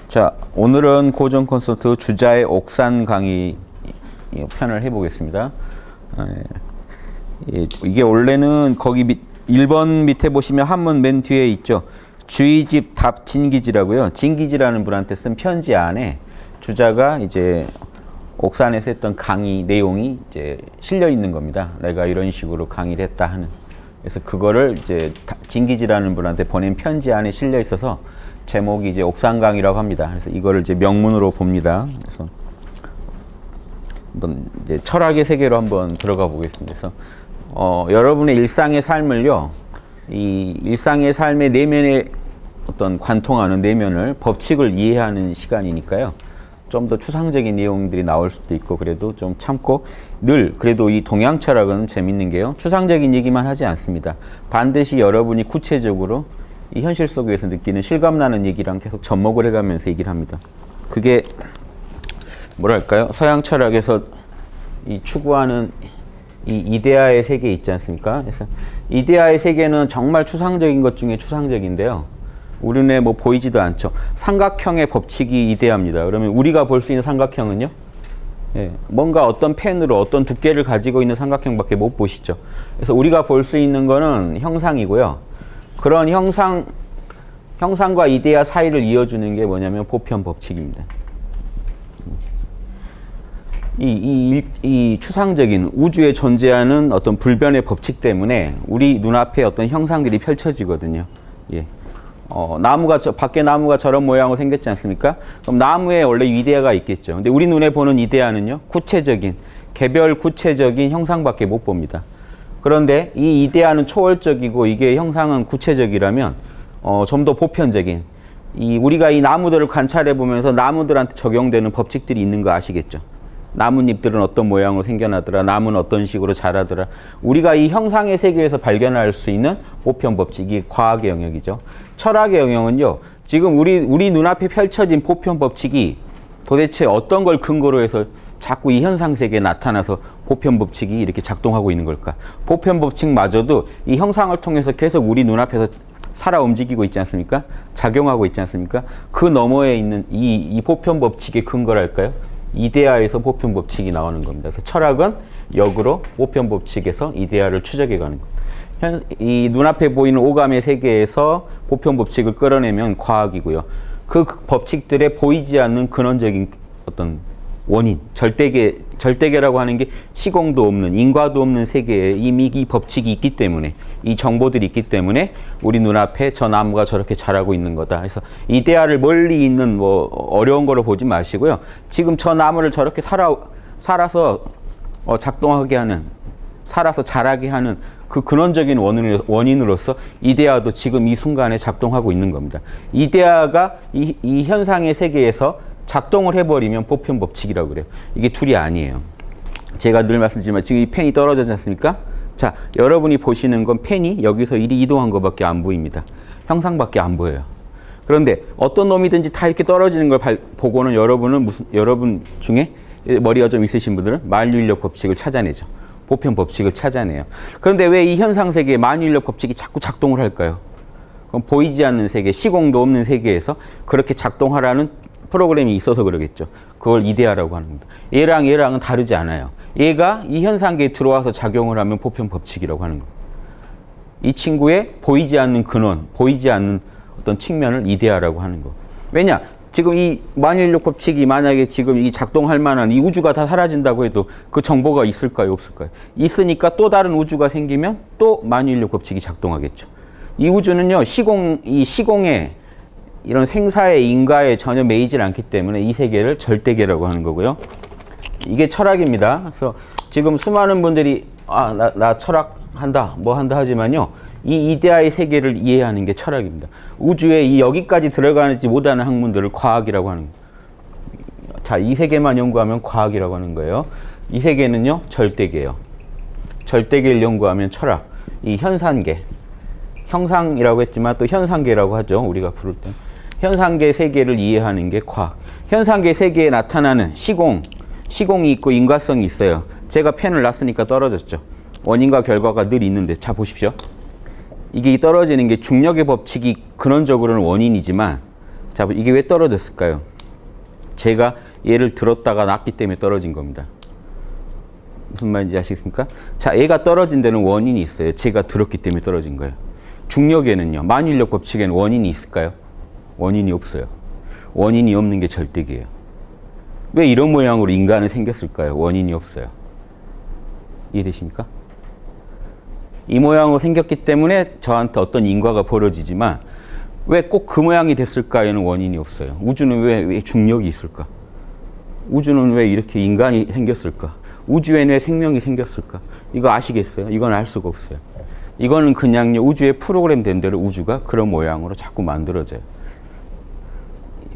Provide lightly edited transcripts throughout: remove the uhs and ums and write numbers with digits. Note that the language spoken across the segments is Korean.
자, 오늘은 고전 콘서트 주자의 옥산 강의 편을 해보겠습니다. 이게 원래는 거기 1번 밑에 보시면 한문 맨 뒤에 있죠. 주의집 답 진기지라고요. 진기지라는 분한테 쓴 편지 안에 주자가 이제 옥산에서 했던 강의 내용이 이제 실려 있는 겁니다. 내가 이런 식으로 강의를 했다 하는. 그래서 그거를 이제 진기지라는 분한테 보낸 편지 안에 실려 있어서 제목이 이제 옥산 강의라고 합니다. 그래서 이거를 이제 명문으로 봅니다. 그래서 한번 이제 철학의 세계로 한번 들어가 보겠습니다. 그래서 여러분의 일상의 삶을요, 이 일상의 삶의 내면에 어떤 관통하는 내면을 법칙을 이해하는 시간이니까요. 좀 더 추상적인 내용들이 나올 수도 있고 그래도 좀 참고 늘 그래도 이 동양 철학은 재밌는 게요. 추상적인 얘기만 하지 않습니다. 반드시 여러분이 구체적으로 이 현실 속에서 느끼는 실감나는 얘기랑 계속 접목을 해가면서 얘기를 합니다. 그게 뭐랄까요? 서양 철학에서 이 추구하는 이 이데아의 세계 있지 않습니까? 그래서 이데아의 세계는 정말 추상적인 것 중에 추상적인데요. 우리 눈에 뭐 보이지도 않죠. 삼각형의 법칙이 이데아입니다. 그러면 우리가 볼 수 있는 삼각형은요? 예, 뭔가 어떤 펜으로 어떤 두께를 가지고 있는 삼각형밖에 못 보시죠. 그래서 우리가 볼 수 있는 거는 형상이고요. 그런 형상과 이데아 사이를 이어주는 게 뭐냐면 보편 법칙입니다. 이 추상적인 우주에 존재하는 어떤 불변의 법칙 때문에 우리 눈앞에 어떤 형상들이 펼쳐지거든요. 예. 밖에 나무가 저런 모양으로 생겼지 않습니까? 그럼 나무에 원래 이데아가 있겠죠. 근데 우리 눈에 보는 이데아는요, 개별 구체적인 형상밖에 못 봅니다. 그런데 이 이데아는 초월적이고 이게 형상은 구체적이라면 좀 더 보편적인 우리가 이 나무들을 관찰해 보면서 나무들한테 적용되는 법칙들이 있는 거 아시겠죠? 나뭇잎들은 어떤 모양으로 생겨나더라, 나무는 어떤 식으로 자라더라. 우리가 이 형상의 세계에서 발견할 수 있는 보편 법칙이 과학의 영역이죠. 철학의 영역은요, 지금 우리 눈앞에 펼쳐진 보편 법칙이 도대체 어떤 걸 근거로 해서 자꾸 이 현상 세계에 나타나서 보편 법칙이 이렇게 작동하고 있는 걸까? 보편 법칙마저도 이 형상을 통해서 계속 우리 눈앞에서 살아 움직이고 있지 않습니까? 작용하고 있지 않습니까? 그 너머에 있는 이 보편 법칙의 근거랄까요? 이데아에서 보편 법칙이 나오는 겁니다. 그래서 철학은 역으로 보편 법칙에서 이데아를 추적해 가는 겁니다. 이 눈앞에 보이는 오감의 세계에서 보편 법칙을 끌어내면 과학이고요. 그 법칙들에 보이지 않는 근원적인 어떤 원인, 절대계라고 하는 게 시공도 없는, 인과도 없는 세계에 이미 이 법칙이 있기 때문에, 이 정보들이 있기 때문에 우리 눈앞에 저 나무가 저렇게 자라고 있는 거다. 그래서 이데아를 멀리 있는 뭐 어려운 거로 보지 마시고요. 지금 저 나무를 저렇게 살아서 작동하게 하는, 살아서 자라게 하는 그 근원적인 원인으로서 이데아도 지금 이 순간에 작동하고 있는 겁니다. 이데아가 이 현상의 세계에서 작동을 해버리면 보편 법칙이라고 그래요. 이게 둘이 아니에요. 제가 늘 말씀드리지만 지금 이 펜이 떨어졌지 않습니까? 자, 여러분이 보시는 건 펜이 여기서 이리 이동한 것밖에 안 보입니다. 형상밖에 안 보여요. 그런데 어떤 놈이든지 다 이렇게 떨어지는 걸 보고는 여러분 중에 머리가 좀 있으신 분들은 만유인력 법칙을 찾아내죠. 보편 법칙을 찾아내요. 그런데 왜 이 현상 세계에 만유인력 법칙이 자꾸 작동을 할까요? 그럼 보이지 않는 세계, 시공도 없는 세계에서 그렇게 작동하라는 프로그램이 있어서 그러겠죠. 그걸 이데아라고 하는 겁니다. 얘랑은 다르지 않아요. 얘가 이 현상계에 들어와서 작용을 하면 보편 법칙이라고 하는 겁니다. 이 친구의 보이지 않는 근원, 보이지 않는 어떤 측면을 이데아라고 하는 거. 왜냐? 지금 이 만유인력 법칙이 만약에 지금 이 작동할 만한 이 우주가 다 사라진다고 해도 그 정보가 있을까요? 없을까요? 있으니까 또 다른 우주가 생기면 또 만유인력 법칙이 작동하겠죠. 이 우주는요, 시공에 이런 생사의 인과에 전혀 매이질 않기 때문에 이 세계를 절대계라고 하는 거고요. 이게 철학입니다. 그래서 지금 수많은 분들이 나 철학한다, 뭐 한다 하지만요. 이 이데아의 세계를 이해하는 게 철학입니다. 우주에 여기까지 들어가지 못하는 학문들을 과학이라고 하는 거예요. 자, 이 세계만 연구하면 과학이라고 하는 거예요. 이 세계는요, 절대계예요. 절대계를 연구하면 철학. 이 현상계, 형상이라고 했지만 또 현상계라고 하죠. 우리가 부를 때. 현상계 세계를 이해하는 게 과학. 현상계 세계에 나타나는 시공이 있고 인과성이 있어요. 제가 펜을 놨으니까 떨어졌죠. 원인과 결과가 늘 있는데, 자 보십시오. 이게 떨어지는 게 중력의 법칙이 근원적으로는 원인이지만 자, 이게 왜 떨어졌을까요? 제가 얘를 들었다가 놨기 때문에 떨어진 겁니다. 무슨 말인지 아시겠습니까? 자, 얘가 떨어진 데는 원인이 있어요. 제가 들었기 때문에 떨어진 거예요. 중력에는요, 만유인력 법칙에는 원인이 있을까요? 원인이 없어요. 원인이 없는 게 절대계예요. 왜 이런 모양으로 인간은 생겼을까요? 원인이 없어요. 이해되십니까? 이 모양으로 생겼기 때문에 저한테 어떤 인과가 벌어지지만 왜 꼭 그 모양이 됐을까에는 원인이 없어요. 우주는 왜 중력이 있을까? 우주는 왜 이렇게 인간이 생겼을까? 우주에는 왜 생명이 생겼을까? 이거 아시겠어요? 이건 알 수가 없어요. 이거는 그냥요, 우주에 프로그램 된 대로 우주가 그런 모양으로 자꾸 만들어져요.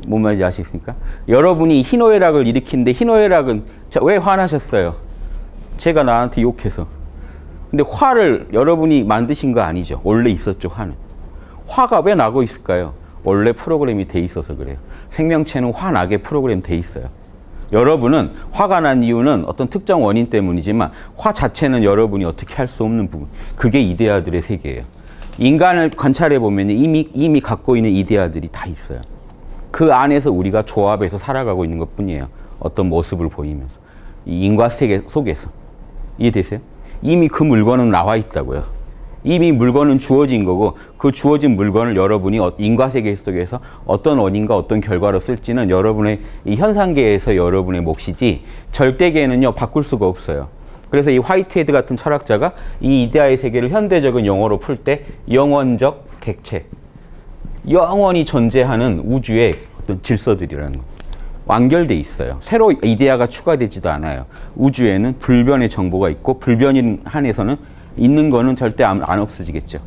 뭔 말인지 아시겠습니까? 여러분이 희노애락을 일으키는데 희노애락은 왜 화나셨어요? 제가 나한테 욕해서. 근데 화를 여러분이 만드신 거 아니죠. 원래 있었죠, 화는. 화가 왜 나고 있을까요? 원래 프로그램이 돼 있어서 그래요. 생명체는 화나게 프로그램 돼 있어요. 여러분은 화가 난 이유는 어떤 특정 원인 때문이지만 화 자체는 여러분이 어떻게 할 수 없는 부분. 그게 이데아들의 세계예요. 인간을 관찰해 보면 이미 갖고 있는 이데아들이 다 있어요. 그 안에서 우리가 조합해서 살아가고 있는 것뿐이에요. 어떤 모습을 보이면서. 이 인과 세계 속에서. 이해되세요? 이미 그 물건은 나와 있다고요. 이미 물건은 주어진 거고 그 주어진 물건을 여러분이 인과 세계 속에서 어떤 원인과 어떤 결과로 쓸지는 여러분의 이 현상계에서 여러분의 몫이지 절대계는요 바꿀 수가 없어요. 그래서 이 화이트헤드 같은 철학자가 이 이데아의 세계를 현대적인 용어로 풀 때 영원적 객체, 영원히 존재하는 우주의 어떤 질서들이라는 거. 완결돼 있어요. 새로 이데아가 추가되지도 않아요. 우주에는 불변의 정보가 있고 불변인 한에서는 있는 거는 절대 안 없어지겠죠.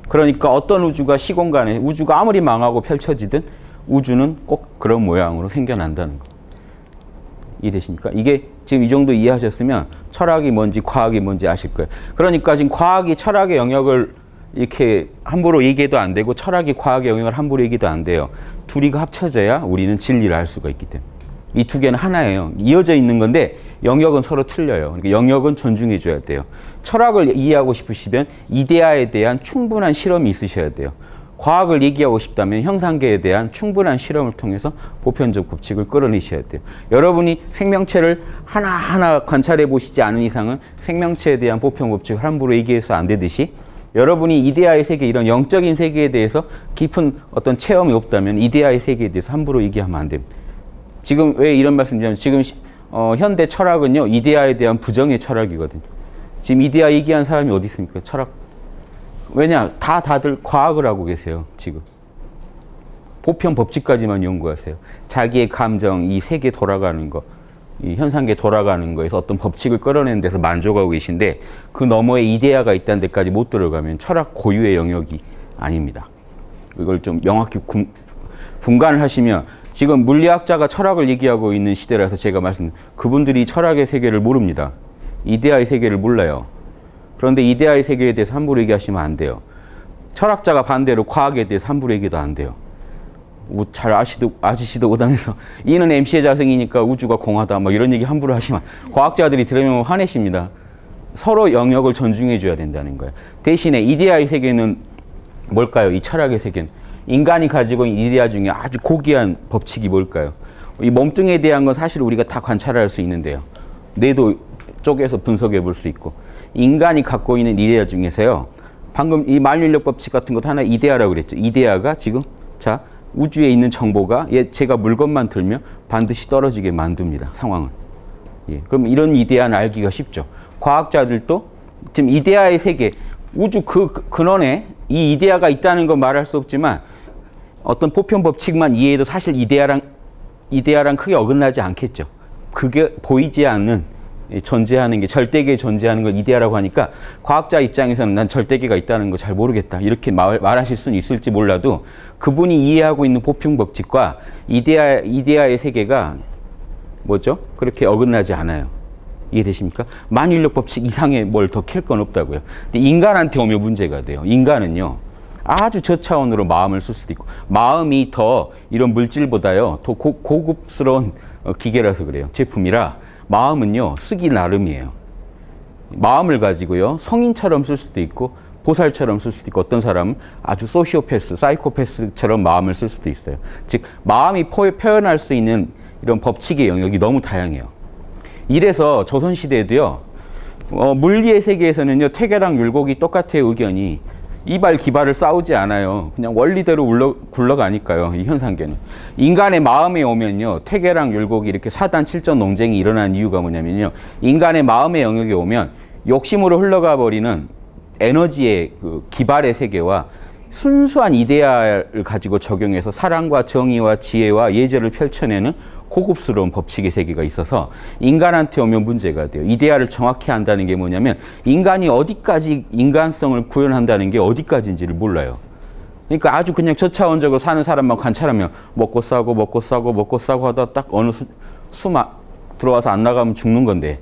그러니까 어떤 우주가 시공간에 우주가 아무리 망하고 펼쳐지든 우주는 꼭 그런 모양으로 생겨난다는 거. 이해되십니까? 이게 지금 이 정도 이해하셨으면 철학이 뭔지 과학이 뭔지 아실 거예요. 그러니까 지금 과학이 철학의 영역을 이렇게 함부로 얘기해도 안 되고 철학이 과학의 영역을 함부로 얘기도 안 돼요. 둘이가 합쳐져야 우리는 진리를 알 수가 있기 때문에. 이 두 개는 하나예요. 이어져 있는 건데 영역은 서로 틀려요. 그러니까 영역은 존중해 줘야 돼요. 철학을 이해하고 싶으시면 이데아에 대한 충분한 실험이 있으셔야 돼요. 과학을 얘기하고 싶다면 형상계에 대한 충분한 실험을 통해서 보편적 법칙을 끌어내셔야 돼요. 여러분이 생명체를 하나하나 관찰해 보시지 않은 이상은 생명체에 대한 보편 법칙을 함부로 얘기해서 안 되듯이 여러분이 이데아의 세계, 이런 영적인 세계에 대해서 깊은 어떤 체험이 없다면 이데아의 세계에 대해서 함부로 얘기하면 안 됩니다. 지금 왜 이런 말씀드리냐면 지금 현대 철학은요, 이데아에 대한 부정의 철학이거든요. 지금 이데아 얘기한 사람이 어디 있습니까? 철학. 왜냐? 다들 과학을 하고 계세요, 지금. 보편 법칙까지만 연구하세요. 자기의 감정, 이 세계 돌아가는 거, 이 현상계 돌아가는 거에서 어떤 법칙을 끌어내는 데서 만족하고 계신데 그 너머에 이데아가 있다는 데까지 못 들어가면 철학 고유의 영역이 아닙니다. 이걸 좀 명확히 분간을 하시면 지금 물리학자가 철학을 얘기하고 있는 시대라서 제가 그분들이 철학의 세계를 모릅니다. 이데아의 세계를 몰라요. 그런데 이데아의 세계에 대해서 함부로 얘기하시면 안 돼요. 철학자가 반대로 과학에 대해서 함부로 얘기도 안 돼요. 잘 아시지도 못하면서 이는 MC의 자생이니까 우주가 공하다 막 이런 얘기 함부로 하시면 과학자들이 들으면 화내십니다. 서로 영역을 존중해 줘야 된다는 거예요. 대신에 이데아의 세계는 뭘까요? 이 철학의 세계는 인간이 가지고 있는 이데아 중에 아주 고귀한 법칙이 뭘까요? 이 몸뚱이에 대한 건 사실 우리가 다 관찰할 수 있는데요. 뇌도 쪽에서 분석해 볼 수 있고 인간이 갖고 있는 이데아 중에서요. 방금 이 만유인력 법칙 같은 것도 하나 이데아라고 그랬죠. 이데아가 지금 자 우주에 있는 정보가 제가 물건만 들면 반드시 떨어지게 만듭니다. 상황을. 예, 그럼 이런 이데아는 알기가 쉽죠. 과학자들도 지금 이데아의 세계, 우주 그 근원에 이 이데아가 있다는 건 말할 수 없지만 어떤 보편 법칙만 이해해도 사실 이데아랑 크게 어긋나지 않겠죠. 그게 보이지 않는 존재하는 게 절대계에 존재하는 걸 이데아라고 하니까 과학자 입장에서는 난 절대계가 있다는 거 잘 모르겠다 이렇게 말하실 수는 있을지 몰라도 그분이 이해하고 있는 보편 법칙과 이데아의 세계가 뭐죠? 그렇게 어긋나지 않아요. 이해되십니까? 만유인력 법칙 이상의 뭘 더 캘 건 없다고요. 근데 인간한테 오면 문제가 돼요. 인간은요 아주 저차원으로 마음을 쓸 수도 있고 마음이 더 이런 물질보다요 더 고급스러운 기계라서 그래요. 제품이라 마음은요 쓰기 나름이에요. 마음을 가지고요 성인처럼 쓸 수도 있고 보살처럼 쓸 수도 있고 어떤 사람은 아주 소시오패스, 사이코패스처럼 마음을 쓸 수도 있어요. 즉 마음이 표현할 수 있는 이런 법칙의 영역이 너무 다양해요. 이래서 조선시대에도요. 물리의 세계에서는요. 퇴계랑 율곡이 똑같아요. 의견이. 이발 기발을 싸우지 않아요. 그냥 원리대로 굴러가니까요. 이 현상계는. 인간의 마음에 오면요. 퇴계랑 율곡이 이렇게 사단 칠전 논쟁이 일어나는 이유가 뭐냐면요. 인간의 마음의 영역에 오면 욕심으로 흘러가 버리는 에너지의 그 기발의 세계와 순수한 이데아를 가지고 적용해서 사랑과 정의와 지혜와 예절을 펼쳐내는 고급스러운 법칙의 세계가 있어서 인간한테 오면 문제가 돼요. 이데아를 정확히 한다는 게 뭐냐면 인간이 어디까지 인간성을 구현한다는 게 어디까지인지를 몰라요. 그러니까 아주 그냥 저차원적으로 사는 사람만 관찰하면 먹고 싸고 먹고 싸고 먹고 싸고 하다 딱 어느 수마 들어와서 안 나가면 죽는 건데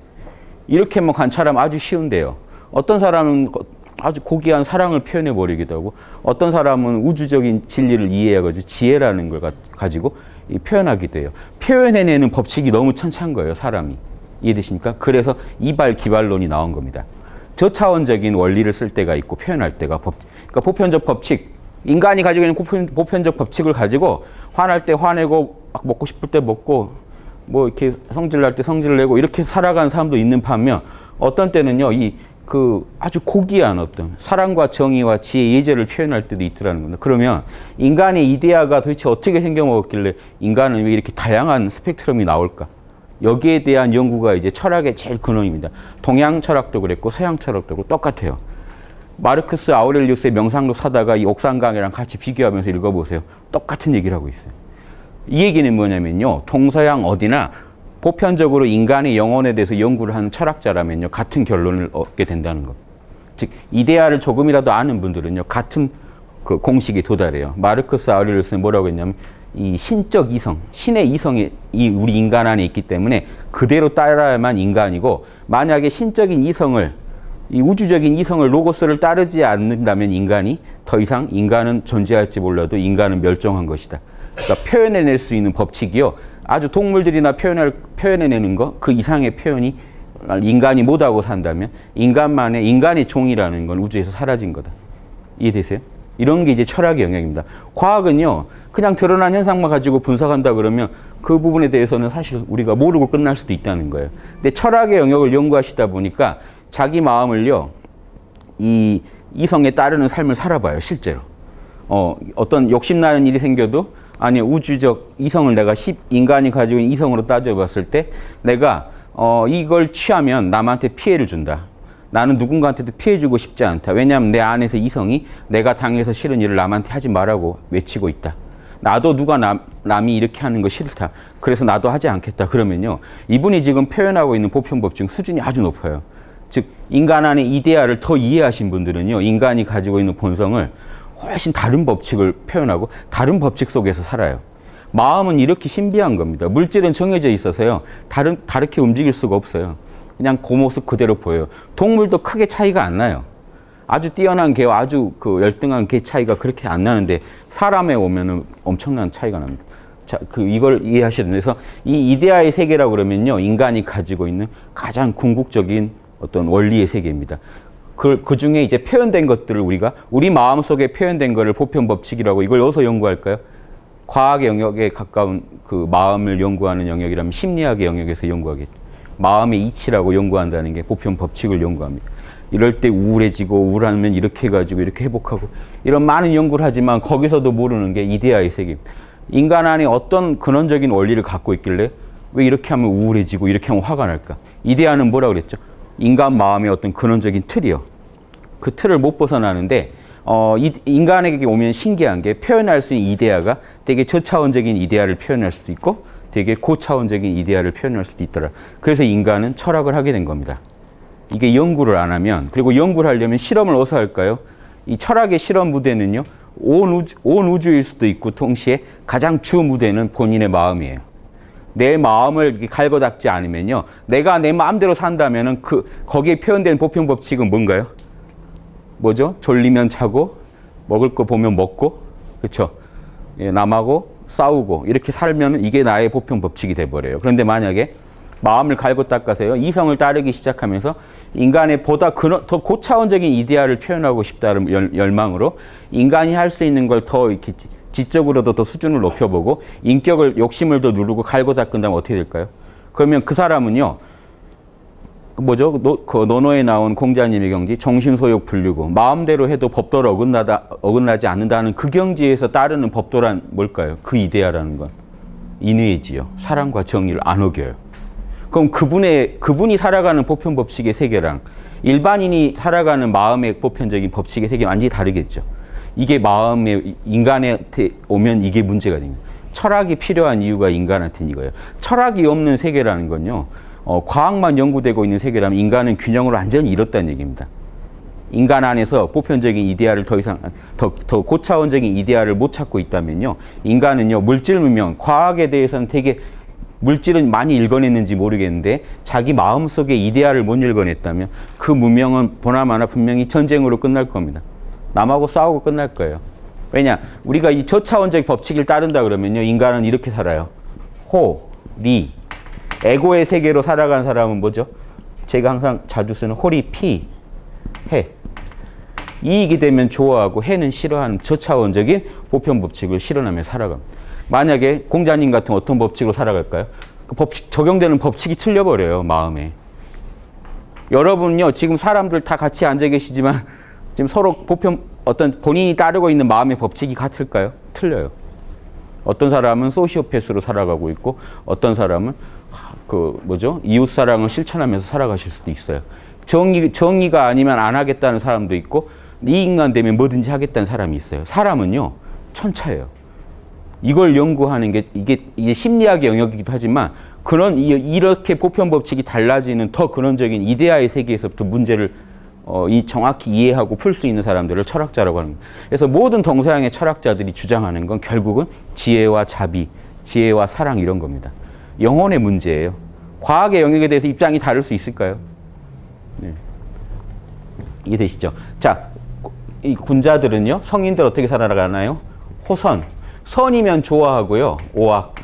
이렇게만 관찰하면 아주 쉬운데요. 어떤 사람은 아주 고귀한 사랑을 표현해 버리기도 하고 어떤 사람은 우주적인 진리를 이해해가지고 지혜라는 걸 가지고 표현하기도 해요. 표현해내는 법칙이 너무 천찬 거예요. 사람이. 이해되십니까? 그래서 이발 기발론이 나온 겁니다. 저차원적인 원리를 쓸 때가 있고 표현할 때가 그러니까 보편적 법칙, 인간이 가지고 있는 보편적 법칙을 가지고 화날 때 화내고 막 먹고 싶을 때 먹고 뭐 이렇게 성질 날 때 성질을 내고 이렇게 살아가는 사람도 있는 반면 어떤 때는요. 아주 고귀한 어떤 사랑과 정의와 지혜, 예절을 표현할 때도 있더라는 겁니다. 그러면 인간의 이데아가 도대체 어떻게 생겨먹었길래 인간은 왜 이렇게 다양한 스펙트럼이 나올까? 여기에 대한 연구가 이제 철학의 제일 근원입니다. 동양 철학도 그랬고 서양 철학도 그렇고 똑같아요. 마르크스 아우렐리우스의 명상록 사다가 이 옥상강이랑 같이 비교하면서 읽어보세요. 똑같은 얘기를 하고 있어요. 이 얘기는 뭐냐면요. 동서양 어디나 보편적으로 인간의 영혼에 대해서 연구를 하는 철학자라면요. 같은 결론을 얻게 된다는 것. 즉 이데아를 조금이라도 아는 분들은요. 같은 그 공식에 도달해요. 마르크스 아우렐리우스는 뭐라고 했냐면 이 신적 이성, 신의 이성이 우리 인간 안에 있기 때문에 그대로 따라야만 인간이고 만약에 신적인 이성을 이 우주적인 이성을 로고스를 따르지 않는다면 인간이 더 이상 인간은 존재할지 몰라도 인간은 멸종한 것이다. 그러니까 표현해낼 수 있는 법칙이요. 아주 동물들이나 표현해내는 거 그 이상의 표현이 인간이 못하고 산다면 인간의 종이라는 건 우주에서 사라진 거다. 이해되세요? 이런 게 이제 철학의 영역입니다. 과학은요. 그냥 드러난 현상만 가지고 분석한다 그러면 그 부분에 대해서는 사실 우리가 모르고 끝날 수도 있다는 거예요. 근데 철학의 영역을 연구하시다 보니까 자기 마음을요. 이 이성에 따르는 삶을 살아봐요. 실제로. 어떤 욕심나는 일이 생겨도 아니 우주적 이성을 내가 인간이 가지고 있는 이성으로 따져봤을 때 내가 이걸 취하면 남한테 피해를 준다. 나는 누군가한테도 피해주고 싶지 않다. 왜냐하면 내 안에서 이성이 내가 당해서 싫은 일을 남한테 하지 말라고 외치고 있다. 나도 남이 이렇게 하는 거 싫다. 그래서 나도 하지 않겠다. 그러면요. 이분이 지금 표현하고 있는 보편법칙 수준이 아주 높아요. 즉 인간 안의 이데아를 더 이해하신 분들은요. 인간이 가지고 있는 본성을 훨씬 다른 법칙을 표현하고 다른 법칙 속에서 살아요. 마음은 이렇게 신비한 겁니다. 물질은 정해져 있어서요. 다르게 움직일 수가 없어요. 그냥 그 모습 그대로 보여요. 동물도 크게 차이가 안 나요. 아주 뛰어난 개와 아주 열등한 개 차이가 그렇게 안 나는데 사람에 오면은 엄청난 차이가 납니다. 자, 이걸 이해하셔야 돼요. 그래서 이 이데아의 세계라고 그러면요. 인간이 가지고 있는 가장 궁극적인 어떤 원리의 세계입니다. 그 중에 이제 표현된 것들을 우리 마음속에 표현된 거를 보편 법칙이라고 이걸 어디서 연구할까요? 과학의 영역에 가까운 그 마음을 연구하는 영역이라면 심리학의 영역에서 연구하겠죠. 마음의 이치라고 연구한다는 게 보편 법칙을 연구합니다. 이럴 때 우울해지고 우울하면 이렇게 해가지고 이렇게 회복하고 이런 많은 연구를 하지만 거기서도 모르는 게 이데아의 세계입니다. 인간 안에 어떤 근원적인 원리를 갖고 있길래 왜 이렇게 하면 우울해지고 이렇게 하면 화가 날까? 이데아는 뭐라고 그랬죠? 인간 마음의 어떤 근원적인 틀이요. 그 틀을 못 벗어나는데 인간에게 오면 신기한 게 표현할 수 있는 이데아가 되게 저차원적인 이데아를 표현할 수도 있고 되게 고차원적인 이데아를 표현할 수도 있더라. 그래서 인간은 철학을 하게 된 겁니다. 이게 연구를 안 하면 그리고 연구를 하려면 실험을 어디서 할까요? 이 철학의 실험 무대는요. 온 우주일 수도 있고 동시에 가장 주 무대는 본인의 마음이에요. 내 마음을 이렇게 갈고 닦지 않으면요. 내가 내 마음대로 산다면은 거기에 표현된 보편 법칙은 뭔가요? 뭐죠? 졸리면 자고 먹을 거 보면 먹고 그렇죠? 예, 남하고 싸우고 이렇게 살면 이게 나의 보편 법칙이 돼버려요. 그런데 만약에 마음을 갈고 닦아서요. 이성을 따르기 시작하면서 인간의 보다 더 고차원적인 이데아를 표현하고 싶다는 열망으로 인간이 할 수 있는 걸 더 이렇게 지적으로도 더 수준을 높여보고 인격을 욕심을 더 누르고 갈고 닦은다면 어떻게 될까요? 그러면 그 사람은요. 뭐죠? 노노에 나온 공자님의 경지 정신소욕 불류고 마음대로 해도 법도를 어긋나지 않는다는 그 경지에서 따르는 법도란 뭘까요? 그 이데아라는 건 인의지요. 사랑과 정의를 안 어겨요. 그럼 그분이 살아가는 보편 법칙의 세계랑 일반인이 살아가는 마음의 보편적인 법칙의 세계는 완전히 다르겠죠. 이게 마음의 인간한테 오면 이게 문제가 됩니다. 철학이 필요한 이유가 인간한테는 이거예요. 철학이 없는 세계라는 건요. 과학만 연구되고 있는 세계라면 인간은 균형을 완전히 잃었다는 얘기입니다. 인간 안에서 보편적인 이데아를 더 이상 더 고차원적인 이데아를 못 찾고 있다면요. 인간은요. 물질 문명, 과학에 대해서는 되게 물질은 많이 읽어냈는지 모르겠는데 자기 마음속의 이데아를 못 읽어냈다면 그 문명은 보나마나 분명히 전쟁으로 끝날 겁니다. 남하고 싸우고 끝날 거예요. 왜냐? 우리가 이 저차원적 법칙을 따른다 그러면요. 인간은 이렇게 살아요. 호, 리. 에고의 세계로 살아가는 사람은 뭐죠? 제가 항상 자주 쓰는 호리, 피, 해. 이익이 되면 좋아하고 해는 싫어하는 저차원적인 보편 법칙을 실현하며 살아갑니다. 만약에 공자님 같은 어떤 법칙으로 살아갈까요? 그 적용되는 법칙이 틀려버려요. 마음에. 여러분요. 지금 사람들 다 같이 앉아 계시지만 지금 서로 어떤 본인이 따르고 있는 마음의 법칙이 같을까요? 틀려요. 어떤 사람은 소시오패스로 살아가고 있고 어떤 사람은 이웃사랑을 실천하면서 살아가실 수도 있어요. 정의가 아니면 안 하겠다는 사람도 있고 이 인간 되면 뭐든지 하겠다는 사람이 있어요. 사람은요. 천차예요. 이걸 연구하는 게 이게 심리학의 영역이기도 하지만 이렇게 보편 법칙이 달라지는 더 근원적인 이데아의 세계에서부터 문제를 정확히 이해하고 풀 수 있는 사람들을 철학자라고 하는 거예요. 그래서 모든 동서양의 철학자들이 주장하는 건 결국은 지혜와 자비, 지혜와 사랑 이런 겁니다. 영혼의 문제예요. 과학의 영역에 대해서 입장이 다를 수 있을까요? 네. 이해되시죠? 자, 이 군자들은요. 성인들 어떻게 살아가나요? 호선. 선이면 좋아하고요. 오악.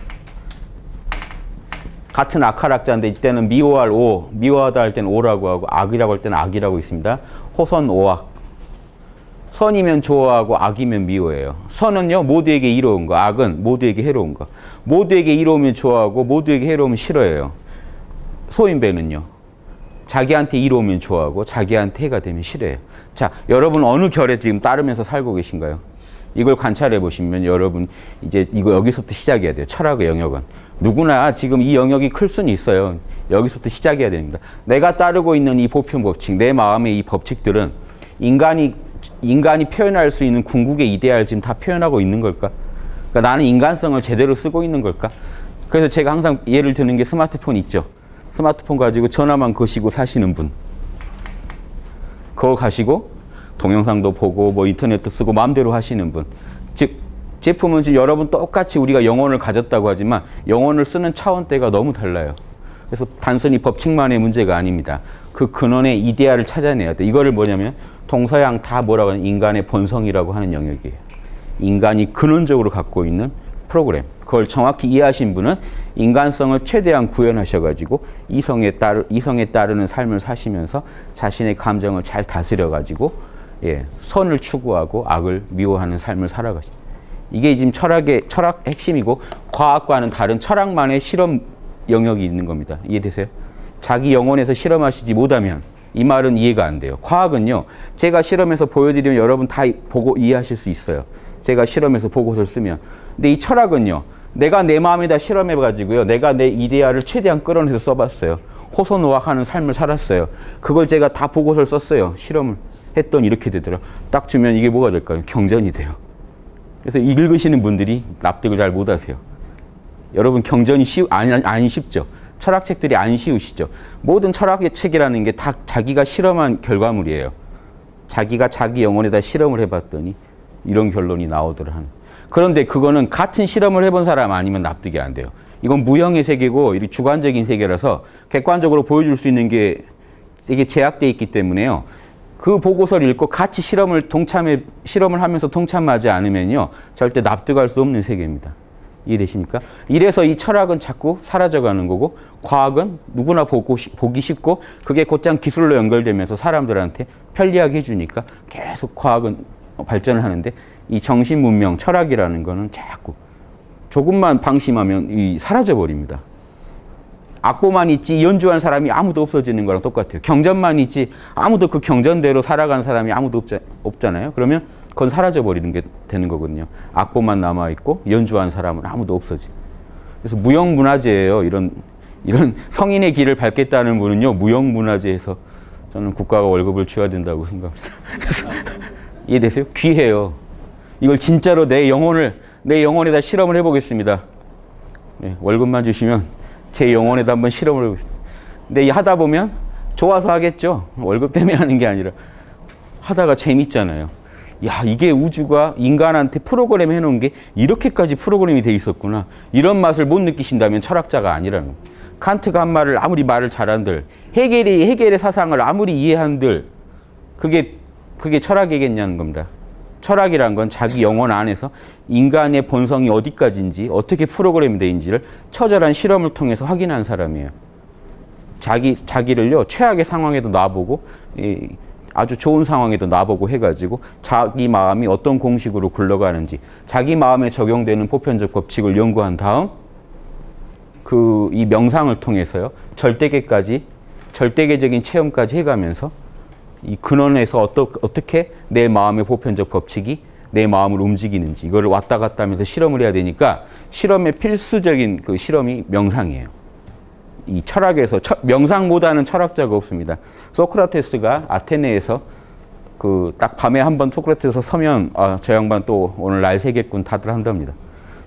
같은 악할악자인데 이때는 미워할 오, 미워하다 할 때는 오라고 하고 악이라고 할 때는 악이라고 있습니다. 호선, 오악. 선이면 좋아하고 악이면 미워해요. 선은요. 모두에게 이로운 거. 악은 모두에게 해로운 거. 모두에게 이로우면 좋아하고 모두에게 해로우면 싫어해요. 소인배는요. 자기한테 이로우면 좋아하고 자기한테 해가 되면 싫어해요. 자, 여러분 어느 결에 지금 따르면서 살고 계신가요? 이걸 관찰해 보시면 여러분 이제 이거 여기서부터 시작해야 돼요. 철학의 영역은. 누구나 지금 이 영역이 클 수는 있어요. 여기서부터 시작해야 됩니다. 내가 따르고 있는 이 보편 법칙, 내 마음의 이 법칙들은 인간이 표현할 수 있는 궁극의 이데아를 지금 다 표현하고 있는 걸까? 그러니까 나는 인간성을 제대로 쓰고 있는 걸까? 그래서 제가 항상 예를 드는 게 스마트폰 있죠. 스마트폰 가지고 전화만 거시고 사시는 분. 그거 가시고 동영상도 보고 뭐 인터넷도 쓰고 마음대로 하시는 분. 즉 제품은 지금 여러분 똑같이 우리가 영혼을 가졌다고 하지만 영혼을 쓰는 차원대가 너무 달라요. 그래서 단순히 법칙만의 문제가 아닙니다. 그 근원의 이데아를 찾아내야 돼. 이거를 뭐냐면 동서양 다 뭐라고 하는 인간의 본성이라고 하는 영역이에요. 인간이 근원적으로 갖고 있는 프로그램. 그걸 정확히 이해하신 분은 인간성을 최대한 구현하셔가지고 이성에 따르는 삶을 사시면서 자신의 감정을 잘 다스려가지고 선을 추구하고 악을 미워하는 삶을 살아가십니다. 이게 지금 철학 핵심이고 과학과는 다른 철학만의 실험 영역이 있는 겁니다. 이해되세요? 자기 영혼에서 실험하시지 못하면 이 말은 이해가 안 돼요. 과학은요. 제가 실험해서 보여드리면 여러분 다 보고 이해하실 수 있어요. 제가 실험해서 보고서를 쓰면. 근데 이 철학은요. 내가 내 마음에다 실험해가지고요. 내가 내 이데아를 최대한 끌어내서 써봤어요. 호소노악하는 삶을 살았어요. 그걸 제가 다 보고서를 썼어요. 실험을 했더니 이렇게 되더라고요. 딱 주면 이게 뭐가 될까요? 경전이 돼요. 그래서 읽으시는 분들이 납득을 잘 못하세요. 여러분 경전이 안 쉽죠? 철학책들이 안 쉬우시죠? 모든 철학의 책이라는 게 다 자기가 실험한 결과물이에요. 자기가 자기 영혼에다 실험을 해봤더니 이런 결론이 나오더라 하는. 그런데 그거는 같은 실험을 해본 사람 아니면 납득이 안 돼요. 이건 무형의 세계고 주관적인 세계라서 객관적으로 보여줄 수 있는 게 되게 제약되어 있기 때문에요. 그 보고서를 읽고 같이 실험을 하면서 동참하지 않으면요. 절대 납득할 수 없는 세계입니다. 이해되십니까? 이래서 이 철학은 자꾸 사라져가는 거고 과학은 누구나 보기 쉽고 그게 곧장 기술로 연결되면서 사람들한테 편리하게 해주니까 계속 과학은 발전을 하는데 이 정신 문명, 철학이라는 거는 자꾸 조금만 방심하면 사라져버립니다. 악보만 있지 연주한 사람이 아무도 없어지는 거랑 똑같아요. 경전만 있지 아무도 그 경전대로 살아간 사람이 아무도 없잖아요. 그러면 그건 사라져버리는 게 되는 거거든요. 악보만 남아있고 연주한 사람은 아무도 없어지. 그래서 무형문화재예요. 이런 성인의 길을 밟겠다는 분은요. 무형문화재에서 저는 국가가 월급을 줘야 된다고 생각합니다. 그래서 이해되세요? 귀해요. 이걸 진짜로 내 영혼에다 실험을 해보겠습니다. 네, 월급만 주시면 제 영혼에다 한번 실험을 해보겠습니다. 근데 하다 보면 좋아서 하겠죠. 월급 때문에 하는 게 아니라 하다가 재밌잖아요. 야, 이게 우주가 인간한테 프로그램 해놓은 게 이렇게까지 프로그램이 돼 있었구나. 이런 맛을 못 느끼신다면 철학자가 아니라는 거예요. 칸트가 한 말을 아무리 말을 잘한들, 헤겔의 사상을 아무리 이해한들, 그게 철학이겠냐는 겁니다. 철학이란 건 자기 영혼 안에서 인간의 본성이 어디까지인지, 어떻게 프로그램이 돼 있는지를 처절한 실험을 통해서 확인한 사람이에요. 자기를요, 최악의 상황에도 놔보고, 아주 좋은 상황에도 놔보고 해가지고 자기 마음이 어떤 공식으로 굴러가는지 자기 마음에 적용되는 보편적 법칙을 연구한 다음 이 명상을 통해서요 절대계적인 체험까지 해가면서 이 근원에서 어떻게 내 마음의 보편적 법칙이 내 마음을 움직이는지 이거를 왔다 갔다 하면서 실험을 해야 되니까 실험의 필수적인 그 실험이 명상이에요. 이 철학에서 명상보다는 철학자가 없습니다. 소크라테스가 아테네에서 딱 밤에 한번 소크라테스 서면 저 양반 또 오늘 날 새겠군 다들 한답니다.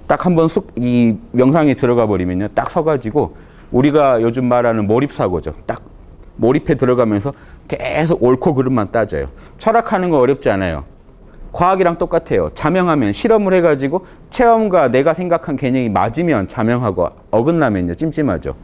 딱 한번 이 명상에 들어가 버리면요, 딱 서가지고 우리가 요즘 말하는 몰입사고죠. 딱 몰입해 들어가면서 계속 옳고 그름만 따져요. 철학하는 거 어렵지 않아요. 과학이랑 똑같아요. 자명하면 실험을 해가지고 체험과 내가 생각한 개념이 맞으면 자명하고 어긋나면요 찜찜하죠.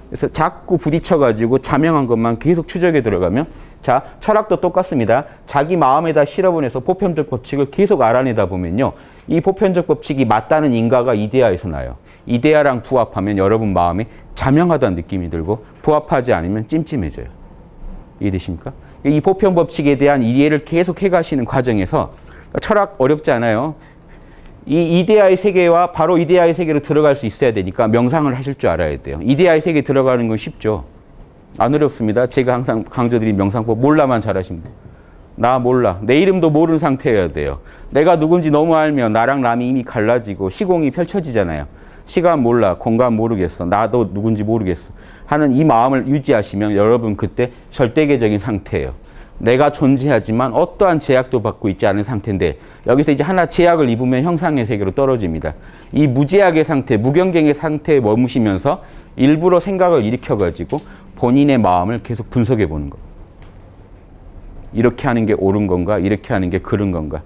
그래서 자꾸 부딪혀가지고 자명한 것만 계속 추적에 들어가면 자, 철학도 똑같습니다. 자기 마음에다 실험을 해서 보편적 법칙을 계속 알아내다 보면요. 이 보편적 법칙이 맞다는 인가가 이데아에서 나요. 이데아랑 부합하면 여러분 마음에 자명하다는 느낌이 들고 부합하지 않으면 찜찜해져요. 이해되십니까? 이 보편 법칙에 대한 이해를 계속 해가시는 과정에서 철학 어렵지 않아요. 이 이데아의 세계와 바로 이데아의 세계로 들어갈 수 있어야 되니까 명상을 하실 줄 알아야 돼요. 이데아의 세계에 들어가는 건 쉽죠. 안 어렵습니다. 제가 항상 강조드린 명상법 몰라만 잘하시면 돼요. 나 몰라. 내 이름도 모르는 상태여야 돼요. 내가 누군지 너무 알면 나랑 남이 이미 갈라지고 시공이 펼쳐지잖아요. 시간 몰라. 공간 모르겠어. 나도 누군지 모르겠어. 하는 이 마음을 유지하시면 여러분 그때 절대계적인 상태예요. 내가 존재하지만 어떠한 제약도 받고 있지 않은 상태인데 여기서 이제 하나 제약을 입으면 형상의 세계로 떨어집니다. 이 무제약의 상태, 무경쟁의 상태에 머무시면서 일부러 생각을 일으켜가지고 본인의 마음을 계속 분석해 보는 것. 이렇게 하는 게 옳은 건가? 이렇게 하는 게 그른 건가?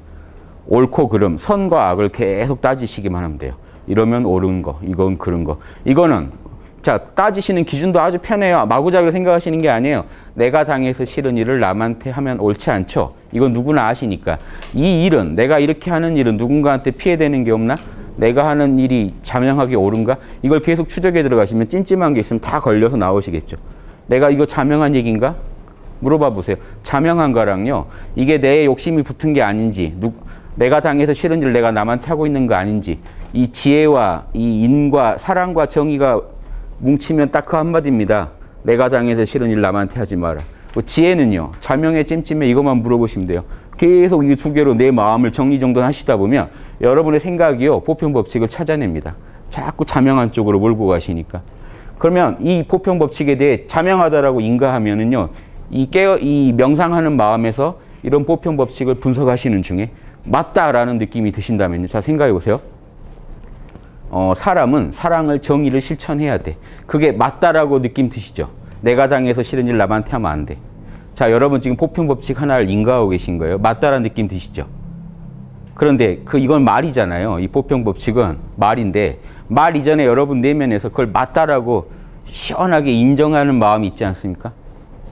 옳고 그름, 선과 악을 계속 따지시기만 하면 돼요. 이러면 옳은 거, 이건 그른 거. 이거는 자, 따지시는 기준도 아주 편해요. 마구잡이로 생각하시는 게 아니에요. 내가 당해서 싫은 일을 남한테 하면 옳지 않죠. 이건 누구나 아시니까. 이 일은, 내가 이렇게 하는 일은 누군가한테 피해되는 게 없나? 내가 하는 일이 자명하게 옳은가? 이걸 계속 추적에 들어가시면 찜찜한 게 있으면 다 걸려서 나오시겠죠. 내가 이거 자명한 얘기인가? 물어봐 보세요. 자명한 거랑요. 이게 내 욕심이 붙은 게 아닌지, 내가 당해서 싫은 일을 내가 남한테 하고 있는 거 아닌지, 이 지혜와 이 인과 사랑과 정의가 뭉치면 딱 그 한마디입니다. 내가 당해서 싫은 일 남한테 하지 마라. 지혜는요. 자명해 찜찜해 이것만 물어보시면 돼요. 계속 이 두 개로 내 마음을 정리정돈하시다 보면 여러분의 생각이요. 보편법칙을 찾아냅니다. 자꾸 자명한 쪽으로 몰고 가시니까. 그러면 이 보편법칙에 대해 자명하다라고 인가하면은요. 이 명상하는 마음에서 이런 보편법칙을 분석하시는 중에 맞다라는 느낌이 드신다면요. 자, 생각해 보세요. 사람은 사랑을 정의를 실천해야 돼. 그게 맞다라고 느낌 드시죠? 내가 당해서 싫은 일 남한테 하면 안 돼. 자, 여러분 지금 보편법칙 하나를 인가하고 계신 거예요. 맞다라는 느낌 드시죠? 그런데 이건 말이잖아요. 이 보편법칙은 말인데 말 이전에 여러분 내면에서 그걸 맞다라고 시원하게 인정하는 마음이 있지 않습니까?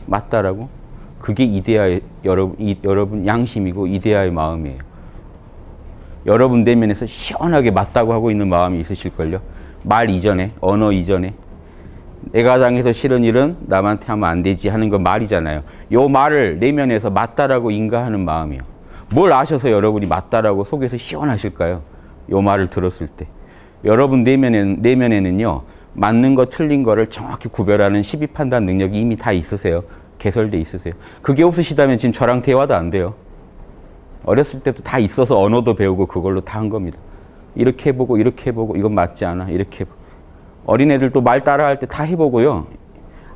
맞다라고? 그게 이데아의 여러분 양심이고 이데아의 마음이에요. 여러분 내면에서 시원하게 맞다고 하고 있는 마음이 있으실걸요. 말 이전에, 언어 이전에. 내가 당해서 싫은 일은 남한테 하면 안 되지 하는 건 말이잖아요. 요 말을 내면에서 맞다라고 인가하는 마음이요. 뭘 아셔서 여러분이 맞다라고 속에서 시원하실까요? 요 말을 들었을 때. 여러분 내면에는요. 맞는 거 틀린 거를 정확히 구별하는 시비 판단 능력이 이미 다 있으세요. 개설돼 있으세요. 그게 없으시다면 지금 저랑 대화도 안 돼요. 어렸을 때부터 다 있어서 언어도 배우고 그걸로 다 한 겁니다. 이렇게 해보고 이렇게 해보고 이건 맞지 않아 이렇게 해보고. 어린애들도 말 따라할 때 다 해보고요.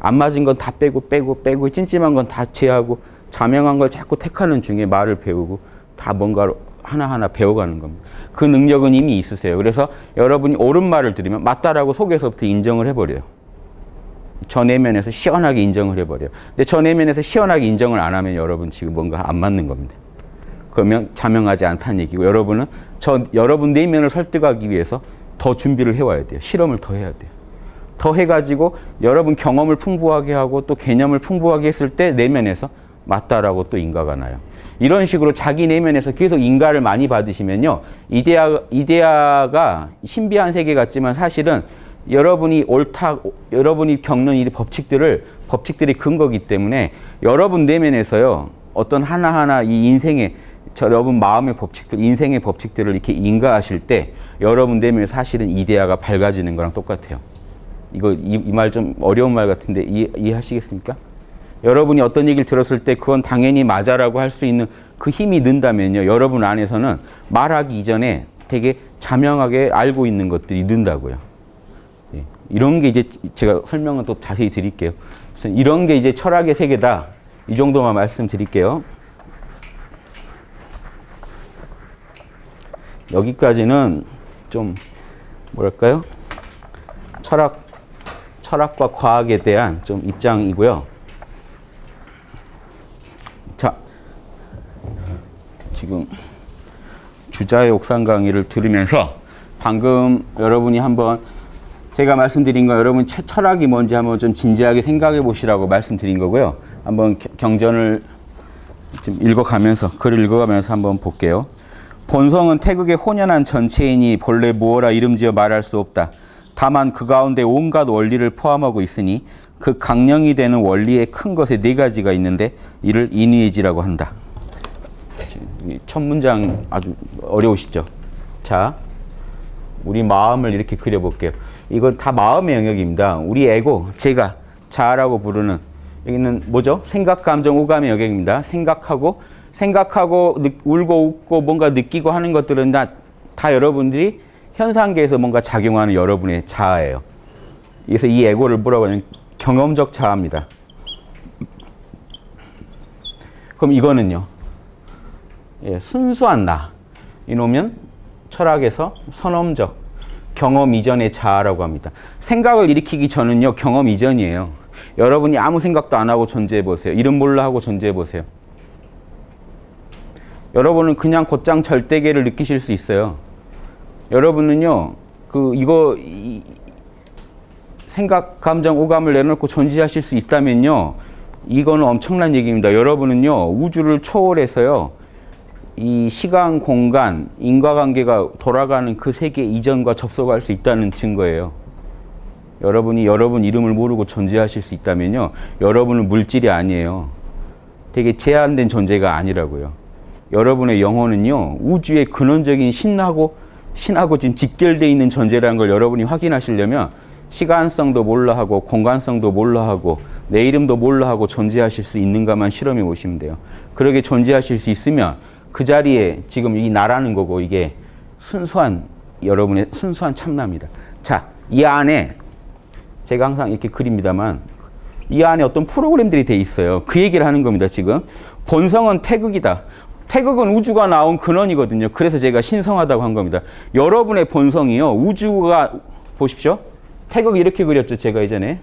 안 맞은 건 다 빼고 찜찜한 건 다 제하고 자명한 걸 자꾸 택하는 중에 말을 배우고 다 뭔가 하나하나 배워가는 겁니다. 그 능력은 이미 있으세요. 그래서 여러분이 옳은 말을 들으면 맞다라고 속에서부터 인정을 해버려요. 저 내면에서 시원하게 인정을 해버려요. 근데 저 내면에서 시원하게 인정을 안 하면 여러분 지금 뭔가 안 맞는 겁니다. 그러면 자명하지 않다는 얘기고 여러분은 여러분 내면을 설득하기 위해서 더 준비를 해와야 돼요. 실험을 더 해야 돼요. 더 해가지고 여러분 경험을 풍부하게 하고 또 개념을 풍부하게 했을 때 내면에서 맞다라고 또 인가가 나요. 이런 식으로 자기 내면에서 계속 인가를 많이 받으시면요. 이데아가 신비한 세계 같지만 사실은 여러분이 여러분이 겪는 이 법칙들이 근거기 때문에 여러분 내면에서요. 어떤 하나하나 이 인생의 여러분 마음의 법칙들, 인생의 법칙들을 이렇게 인가하실 때 여러분 내면에서 사실은 이데아가 밝아지는 거랑 똑같아요. 이 말 좀 어려운 말 같은데 이해하시겠습니까? 여러분이 어떤 얘기를 들었을 때 그건 당연히 맞아라고 할 수 있는 그 힘이 는다면요. 여러분 안에서는 말하기 이전에 되게 자명하게 알고 있는 것들이 는다고요. 예. 이런 게 이제 제가 설명은 또 자세히 드릴게요. 이런 게 이제 철학의 세계다. 이 정도만 말씀드릴게요. 여기까지는 좀 뭐랄까요? 철학과 과학에 대한 좀 입장이고요. 자, 지금 주자의 옥상 강의를 들으면서 방금 여러분이 한번 제가 말씀드린 거 여러분 철학이 뭔지 한번 좀 진지하게 생각해 보시라고 말씀드린 거고요. 한번 경전을 좀 읽어가면서 글을 읽어가면서 한번 볼게요. 본성은 태극의 혼연한 전체이니 본래 무어라 이름지어 말할 수 없다. 다만 그 가운데 온갖 원리를 포함하고 있으니 그 강령이 되는 원리의 큰 것에 네 가지가 있는데 이를 인의지라고 한다. 첫 문장 아주 어려우시죠? 자, 우리 마음을 이렇게 그려볼게요. 이건 다 마음의 영역입니다. 우리 에고, 제가, 자라고 부르는 여기는 뭐죠? 생각, 감정, 오감의 영역입니다. 생각하고 울고 웃고 뭔가 느끼고 하는 것들은 다 여러분들이 현상계에서 뭔가 작용하는 여러분의 자아예요. 그래서 이 에고를 뭐라고 하냐면 경험적 자아입니다. 그럼 이거는요. 예, 순수한 나. 이놈은 철학에서 선험적, 경험 이전의 자아라고 합니다. 생각을 일으키기 전은요. 경험 이전이에요. 여러분이 아무 생각도 안 하고 존재해 보세요. 이름 몰라 하고 존재해 보세요. 여러분은 그냥 곧장 절대계를 느끼실 수 있어요. 여러분은요, 생각, 감정, 오감을 내놓고 존재하실 수 있다면요, 이거는 엄청난 얘기입니다. 여러분은요, 우주를 초월해서요, 이 시간, 공간, 인과관계가 돌아가는 그 세계 이전과 접속할 수 있다는 증거예요. 여러분이 여러분 이름을 모르고 존재하실 수 있다면요, 여러분은 물질이 아니에요. 되게 제한된 존재가 아니라고요. 여러분의 영혼은요, 우주의 근원적인 신하고 지금 직결되어 있는 존재라는 걸 여러분이 확인하시려면 시간성도 몰라 하고 공간성도 몰라 하고 내 이름도 몰라 하고 존재하실 수 있는가만 실험해 보시면 돼요. 그렇게 존재하실 수 있으면 그 자리에 지금 이 나라는 거고 이게 여러분의 순수한 참나입니다. 자, 이 안에 제가 항상 이렇게 그립니다만 이 안에 어떤 프로그램들이 돼 있어요. 그 얘기를 하는 겁니다. 지금 본성은 태극이다. 태극은 우주가 나온 근원이거든요. 그래서 제가 신성하다고 한 겁니다. 여러분의 본성이요. 우주가 보십시오. 태극 이렇게 그렸죠. 제가 이전에.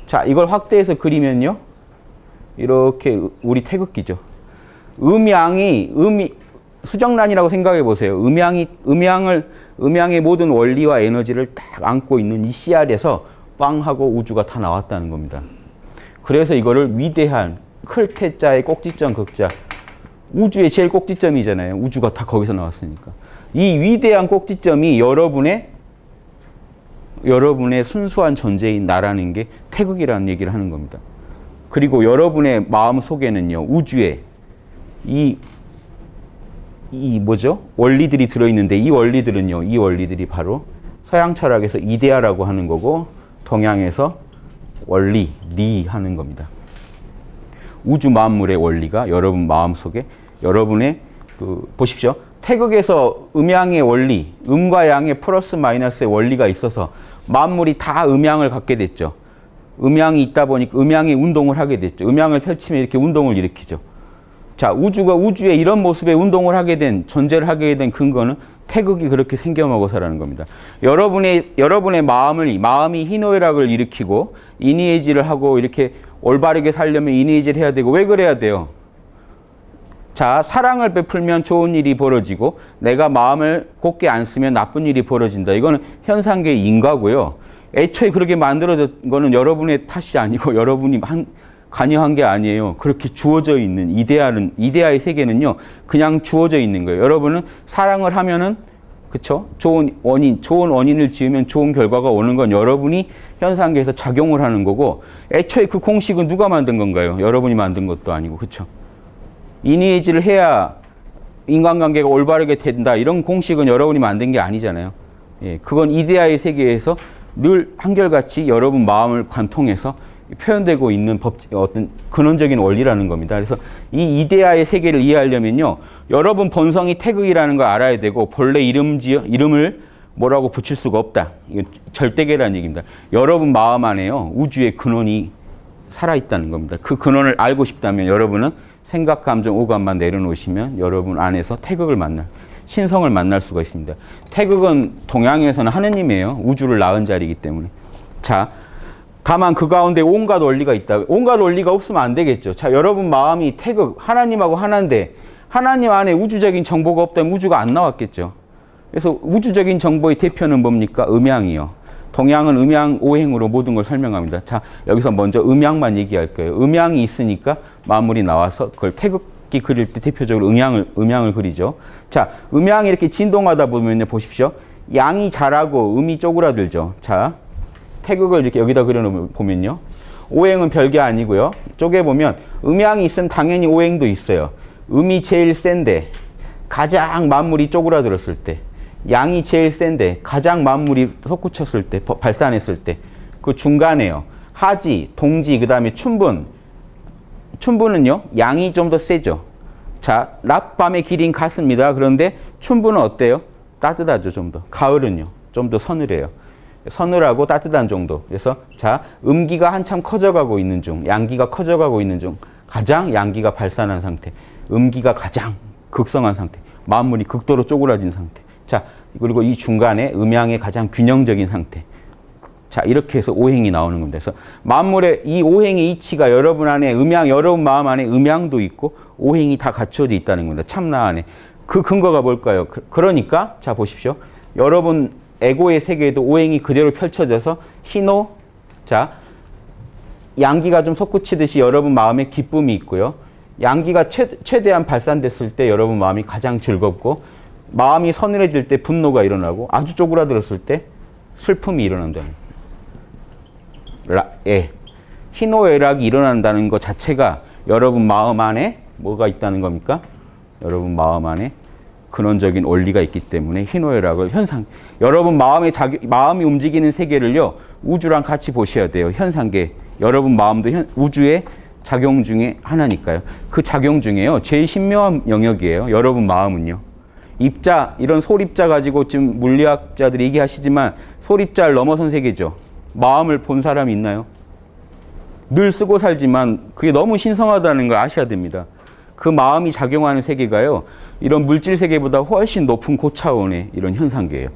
자, 이걸 확대해서 그리면요. 이렇게 우리 태극기죠. 수정란이라고 생각해 보세요. 음양의 모든 원리와 에너지를 딱 안고 있는 이 씨알에서 빵 하고 우주가 다 나왔다는 겁니다. 그래서 이거를 위대한 클 태자의 꼭지점 극자 우주의 제일 꼭지점이잖아요. 우주가 다 거기서 나왔으니까. 이 위대한 꼭지점이 여러분의 순수한 존재인 나라는 게 태극이라는 얘기를 하는 겁니다. 그리고 여러분의 마음 속에는요, 우주에 이 뭐죠? 원리들이 들어있는데 이 원리들이 바로 서양 철학에서 이데아라고 하는 거고 동양에서 원리, 리 하는 겁니다. 우주 만물의 원리가 여러분 마음속에 여러분의 보십시오. 태극에서 음양의 원리, 음과 양의 플러스 마이너스의 원리가 있어서 만물이 다 음양을 갖게 됐죠. 음양이 있다 보니까 음양이 운동을 하게 됐죠. 음양을 펼치면 이렇게 운동을 일으키죠. 자, 우주가 우주에 이런 모습의 운동을 하게 된, 존재를 하게 된 근거는 태극이 그렇게 생겨먹어서라는 겁니다. 여러분의 마음이 희노애락을 일으키고 이니에이지를 하고 이렇게 올바르게 살려면 이니에이지를 해야 되고 왜 그래야 돼요? 자, 사랑을 베풀면 좋은 일이 벌어지고 내가 마음을 곱게 안 쓰면 나쁜 일이 벌어진다. 이거는 현상계의 인과고요. 애초에 그렇게 만들어진 거는 여러분의 탓이 아니고 여러분이 관여한 게 아니에요. 그렇게 주어져 있는 이데아의 세계는요, 그냥 주어져 있는 거예요. 여러분은 사랑을 하면은, 그쵸? 좋은 원인을 지으면 좋은 결과가 오는 건 여러분이 현상계에서 작용을 하는 거고, 애초에 그 공식은 누가 만든 건가요? 여러분이 만든 것도 아니고, 그쵸? 이니에이지를 해야 인간관계가 올바르게 된다. 이런 공식은 여러분이 만든 게 아니잖아요. 예, 그건 이데아의 세계에서 늘 한결같이 여러분 마음을 관통해서 표현되고 있는 어떤 근원적인 원리라는 겁니다. 그래서 이 이데아의 세계를 이해하려면요, 여러분 본성이 태극이라는 걸 알아야 되고 본래 이름을 뭐라고 붙일 수가 없다. 이건 절대계라는 얘기입니다. 여러분 마음 안에요, 우주의 근원이 살아있다는 겁니다. 그 근원을 알고 싶다면 여러분은 생각, 감정, 오감만 내려놓으시면 여러분 안에서 태극을 신성을 만날 수가 있습니다. 태극은 동양에서는 하느님이에요. 우주를 낳은 자리이기 때문에. 자, 다만 그 가운데 온갖 원리가 있다. 온갖 원리가 없으면 안 되겠죠. 자, 여러분 마음이 태극, 하나님하고 하나인데 하나님 안에 우주적인 정보가 없다면 우주가 안 나왔겠죠. 그래서 우주적인 정보의 대표는 뭡니까? 음양이요. 동양은 음양 오행으로 모든 걸 설명합니다. 자, 여기서 먼저 음양만 얘기할 거예요. 음양이 있으니까 만물이 나와서 그걸 태극기 그릴 때 대표적으로 음양을 그리죠. 자, 음양이 이렇게 진동하다 보면요, 보십시오. 양이 자라고 음이 쪼그라들죠. 자, 태극을 이렇게 여기다 그려놓으면요, 오행은 별게 아니고요. 쪼개보면 음양이 있으면 당연히 오행도 있어요. 음이 제일 센데 가장 만물이 쪼그라들었을 때, 양이 제일 센데 가장 만물이 솟구쳤을 때, 발산했을 때, 그 중간에요. 하지, 동지, 그 다음에 춘분. 춘분은요, 양이 좀 더 세죠. 자, 낮, 밤의 길이는 같습니다. 그런데 춘분은 어때요? 따뜻하죠, 좀 더. 가을은요, 좀 더 서늘해요. 서늘하고 따뜻한 정도. 그래서 자, 음기가 한참 커져가고 있는 중, 양기가 커져가고 있는 중, 가장 양기가 발산한 상태, 음기가 가장 극성한 상태, 만물이 극도로 쪼그라진 상태. 자, 그리고 이 중간에 음양의 가장 균형적인 상태. 자, 이렇게 해서 오행이 나오는 겁니다. 그래서 만물의 이 오행의 이치가 여러분 안에 여러분 마음 안에 음양도 있고 오행이 다 갖춰져 있다는 겁니다. 참나 안에. 그 근거가 뭘까요? 그러니까 자, 보십시오. 여러분 에고의 세계에도 오행이 그대로 펼쳐져서 희노, 자, 양기가 좀 솟구치듯이 여러분 마음에 기쁨이 있고요. 양기가 최대한 발산됐을 때 여러분 마음이 가장 즐겁고, 마음이 서늘해질 때 분노가 일어나고, 아주 쪼그라들었을 때 슬픔이 일어난다. 희노애락이 일어난다는 것 자체가 여러분 마음 안에 뭐가 있다는 겁니까? 여러분 마음 안에 근원적인 원리가 있기 때문에 희노애락을 여러분 마음이 움직이는 세계를요, 우주랑 같이 보셔야 돼요. 현상계. 여러분 마음도 우주의 작용 중에 하나니까요. 그 작용 중에요, 제일 신묘한 영역이에요. 여러분 마음은요. 입자, 이런 소립자 가지고 지금 물리학자들이 얘기하시지만 소립자를 넘어선 세계죠. 마음을 본 사람이 있나요? 늘 쓰고 살지만 그게 너무 신성하다는 걸 아셔야 됩니다. 그 마음이 작용하는 세계가요, 이런 물질 세계보다 훨씬 높은 고차원의 이런 현상계예요.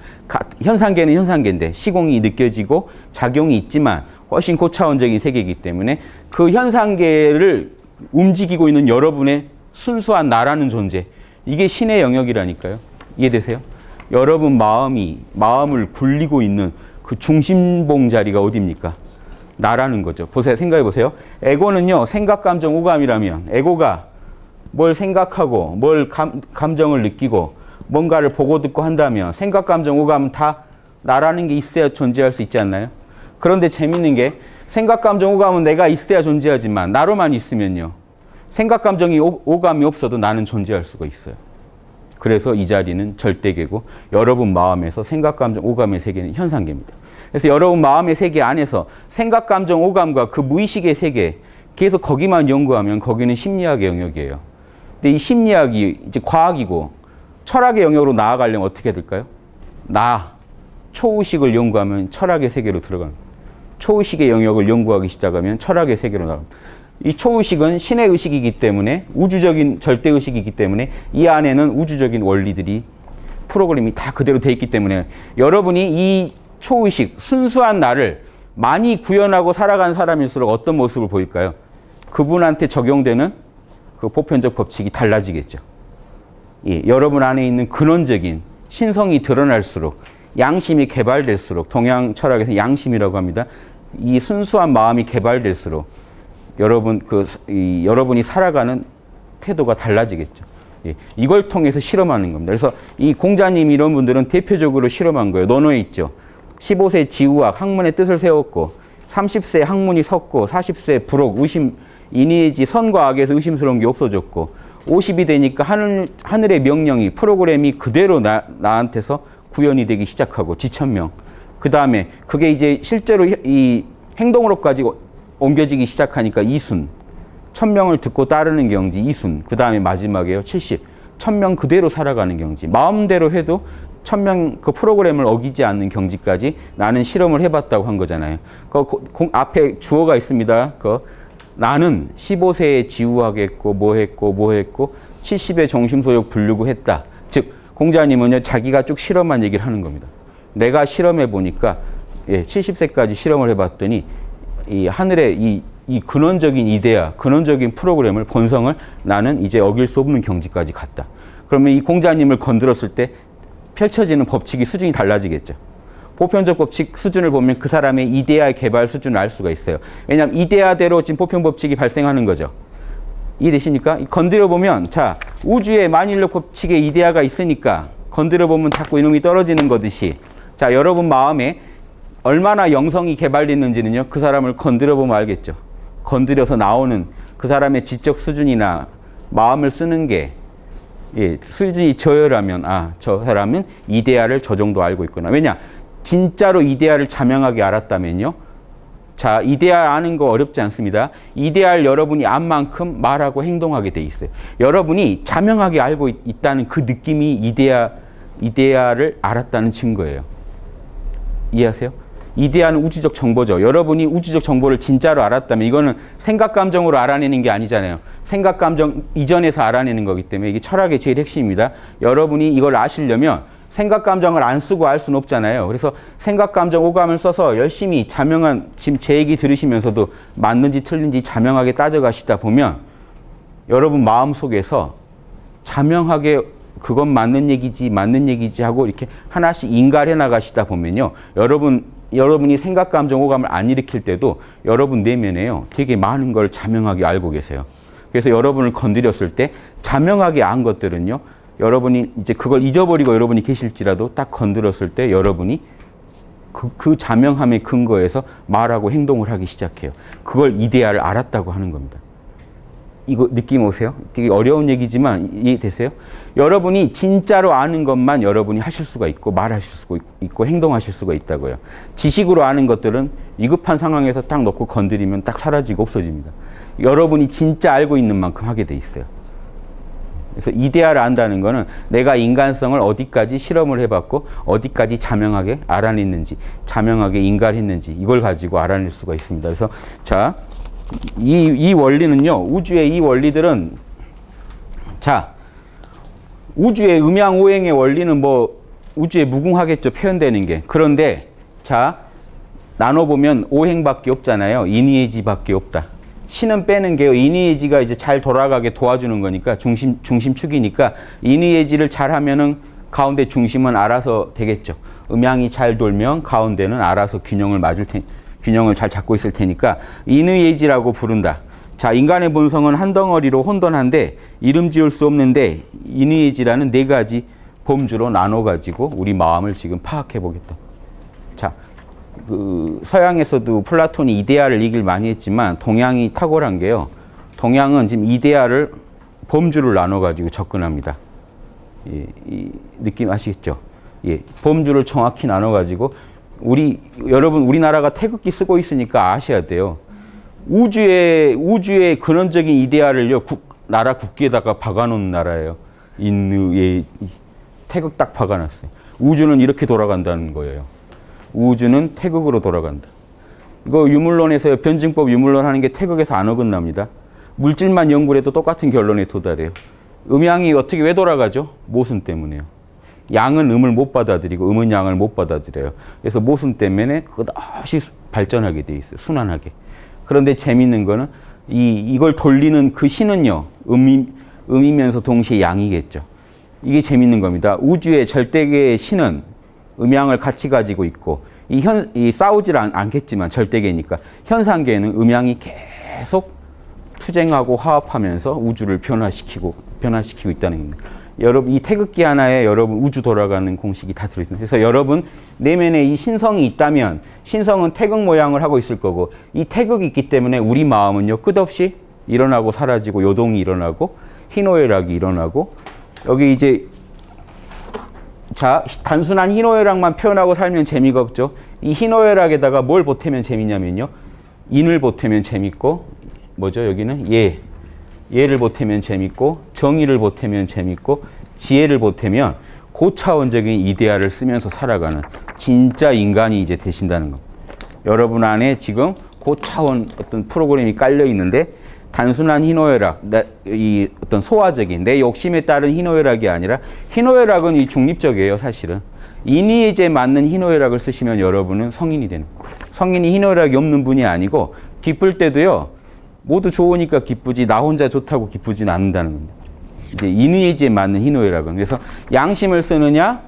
현상계는 현상계인데 시공이 느껴지고 작용이 있지만 훨씬 고차원적인 세계이기 때문에 그 현상계를 움직이고 있는 여러분의 순수한 나라는 존재, 이게 신의 영역이라니까요. 이해되세요? 여러분 마음을 굴리고 있는 그 중심봉 자리가 어디입니까? 나라는 거죠. 보세요. 생각해 보세요. 에고는요, 생각, 감정, 오감이라면 에고가 뭘 생각하고 뭘 감정을 느끼고 뭔가를 보고 듣고 한다면 생각, 감정, 오감은 다 나라는 게 있어야 존재할 수 있지 않나요? 그런데 재밌는 게 생각, 감정, 오감은 내가 있어야 존재하지만 나로만 있으면요. 생각, 감정이 오감이 없어도 나는 존재할 수가 있어요. 그래서 이 자리는 절대계고 여러분 마음에서 생각, 감정, 오감의 세계는 현상계입니다. 그래서 여러분 마음의 세계 안에서 생각, 감정, 오감과 그 무의식의 세계 계속 거기만 연구하면 거기는 심리학의 영역이에요. 근데 이 심리학이 이제 과학이고 철학의 영역으로 나아가려면 어떻게 될까요? 초의식을 연구하면 철학의 세계로 들어갑니다. 초의식의 영역을 연구하기 시작하면 철학의 세계로 나갑니다. 이 초의식은 신의 의식이기 때문에 우주적인 절대의식이기 때문에 이 안에는 우주적인 원리들이 프로그램이 다 그대로 돼 있기 때문에 여러분이 이 초의식, 순수한 나를 많이 구현하고 살아간 사람일수록 어떤 모습을 보일까요? 그분한테 적용되는 그 보편적 법칙이 달라지겠죠. 예, 여러분 안에 있는 근원적인 신성이 드러날수록 양심이 개발될수록 동양 철학에서 양심이라고 합니다. 이 순수한 마음이 개발될수록 여러분이 살아가는 태도가 달라지겠죠. 예, 이걸 통해서 실험하는 겁니다. 그래서 이 공자님 이런 분들은 대표적으로 실험한 거예요. 논어에 있죠. 15세 지우학, 학문의 뜻을 세웠고 30세 학문이 섰고 40세 불혹, 의심, 인의지 선과 악에서 의심스러운 게 없어졌고 50이 되니까 하늘의 명령이 프로그램이 그대로 나한테서 구현이 되기 시작하고 지천명. 그 다음에 그게 이제 실제로 이 행동으로까지 옮겨지기 시작하니까 이순. 천명을 듣고 따르는 경지 이순. 그 다음에 마지막에요 70. 천명 그대로 살아가는 경지. 마음대로 해도 천명 그 프로그램을 어기지 않는 경지까지 나는 실험을 해봤다고 한 거잖아요. 앞에 주어가 있습니다. 나는 15세에 지우하겠고 뭐 했고 70에 정심소욕 불르고 했다. 즉 공자님은요 자기가 쭉 실험한 얘기를 하는 겁니다. 내가 실험해 보니까 70세까지 실험을 해봤더니 이 하늘의 이 근원적인 이데아, 근원적인 프로그램을 본성을 나는 이제 어길 수 없는 경지까지 갔다. 그러면 이 공자님을 건드렸을 때 펼쳐지는 법칙이 수준이 달라지겠죠. 보편적 법칙 수준을 보면 그 사람의 이데아의 개발 수준을 알 수가 있어요. 왜냐하면 이데아대로 지금 보편 법칙이 발생하는 거죠. 이해되십니까? 건드려 보면 자 우주에 만일로 법칙의 이데아가 있으니까 건드려 보면 자꾸 이놈이 떨어지는 거듯이 자 여러분 마음에 얼마나 영성이 개발됐는지는요 그 사람을 건드려 보면 알겠죠. 건드려서 나오는 그 사람의 지적 수준이나 마음을 쓰는 게 수준이 저열하면 저 사람은 이데아를 저 정도 알고 있구나. 왜냐? 진짜로 이데아를 자명하게 알았다면요. 자, 이데아 아는 거 어렵지 않습니다. 이데아를 여러분이 안 만큼 말하고 행동하게 돼 있어요. 여러분이 자명하게 알고 있다는 그 느낌이 이데아를 알았다는 증거예요. 이해하세요? 이데아는 우주적 정보죠. 여러분이 우주적 정보를 진짜로 알았다면 이거는 생각, 감정으로 알아내는 게 아니잖아요. 생각, 감정 이전에서 알아내는 거기 때문에 이게 철학의 제일 핵심입니다. 여러분이 이걸 아시려면 생각, 감정을 안 쓰고 알 수는 없잖아요. 그래서 생각, 감정, 오감을 써서 열심히 자명한, 지금 제 얘기 들으시면서도 맞는지 틀린지 자명하게 따져가시다 보면 여러분 마음속에서 자명하게 그건 맞는 얘기지 하고 이렇게 하나씩 인가해 나가시다 보면요. 여러분이 생각, 감정, 오감을 안 일으킬 때도 여러분 내면에요. 되게 많은 걸 자명하게 알고 계세요. 그래서 여러분을 건드렸을 때 자명하게 안 것들은요. 여러분이 이제 그걸 잊어버리고 여러분이 계실지라도 딱 건드렸을 때 여러분이 그 자명함의 근거에서 말하고 행동을 하기 시작해요. 그걸 이데아를 알았다고 하는 겁니다. 이거 느낌 오세요? 되게 어려운 얘기지만 이해되세요? 여러분이 진짜로 아는 것만 여러분이 하실 수가 있고 말하실 수가 있고 행동하실 수가 있다고요. 지식으로 아는 것들은 위급한 상황에서 딱 놓고 건드리면 딱 사라지고 없어집니다. 여러분이 진짜 알고 있는 만큼 하게 돼 있어요. 그래서 이데아를 안다는 거는 내가 인간성을 어디까지 실험을 해봤고 어디까지 자명하게 알아냈는지 자명하게 인가했는지 이걸 가지고 알아낼 수가 있습니다. 그래서 자, 이 원리는요. 우주의 이 원리들은 자 우주의 음양오행의 원리는 뭐 우주에 무궁하겠죠. 표현되는 게. 그런데 자 나눠보면 오행밖에 없잖아요. 인의예지밖에 없다. 신은 빼는 게요. 인의예지가 이제 잘 돌아가게 도와주는 거니까 중심축이니까 인의예지를 잘 하면은 가운데 중심은 알아서 되겠죠. 음양이 잘 돌면 가운데는 알아서 균형을 잘 잡고 있을 테니까 인의예지라고 부른다. 자, 인간의 본성은 한 덩어리로 혼돈한데 이름 지을 수 없는데 이니에지라는 네 가지 범주로 나눠가지고 우리 마음을 지금 파악해 보겠다. 자, 그 서양에서도 플라톤이 이데아를 얘기를 많이 했지만 동양이 탁월한 게요. 동양은 지금 이데아를 범주를 나눠가지고 접근합니다. 예, 이 느낌 아시겠죠? 예, 범주를 정확히 나눠가지고 여러분 우리나라가 태극기 쓰고 있으니까 아셔야 돼요. 우주의 근원적인 이데아를요 나라 국기에다가 박아놓은 나라예요. 인류의 태극 딱 박아놨어요. 우주는 이렇게 돌아간다는 거예요. 우주는 태극으로 돌아간다. 이거 유물론에서 변증법 유물론 하는 게 태극에서 안 어긋납니다. 물질만 연구를 해도 똑같은 결론에 도달해요. 음양이 어떻게 왜 돌아가죠? 모순 때문에요. 양은 음을 못 받아들이고 음은 양을 못 받아들여요. 그래서 모순 때문에 끝없이 발전하게 돼 있어요. 순환하게. 그런데 재밌는 거는 이걸 돌리는 그 신은요. 음이면서 동시에 양이겠죠. 이게 재밌는 겁니다. 우주의 절대계의 신은 음양을 같이 가지고 있고 이 싸우질 않겠지만 절대계니까 현상계는 음양이 계속 투쟁하고 화합하면서 우주를 변화시키고 있다는 겁니다. 여러분 이 태극기 하나에 여러분 우주 돌아가는 공식이 다 들어있습니다. 그래서 여러분 내면에 이 신성이 있다면 신성은 태극 모양을 하고 있을 거고 이 태극이 있기 때문에 우리 마음은요 끝없이 일어나고 사라지고 요동이 일어나고 희노애락이 일어나고 여기 이제 자 단순한 희노애락만 표현하고 살면 재미가 없죠. 이 희노애락에다가 뭘 보태면 재미냐면요. 인을 보태면 재밌고 뭐죠 여기는 예를 보태면 재밌고 정의를 보태면 재밌고 지혜를 보태면 고차원적인 이데아를 쓰면서 살아가는 진짜 인간이 이제 되신다는 겁니다. 여러분 안에 지금 고차원 어떤 프로그램이 깔려 있는데 단순한 희노애락, 이 어떤 소화적인 내 욕심에 따른 희노애락이 아니라 희노애락은 이 중립적이에요 사실은. 이니에지에 맞는 희노애락을 쓰시면 여러분은 성인이 되는 거예요. 성인이 희노애락이 없는 분이 아니고 기쁠 때도요. 모두 좋으니까 기쁘지 나 혼자 좋다고 기쁘지는 않는다는 겁니다. 이제 이니에지에 맞는 희노애락은. 그래서 양심을 쓰느냐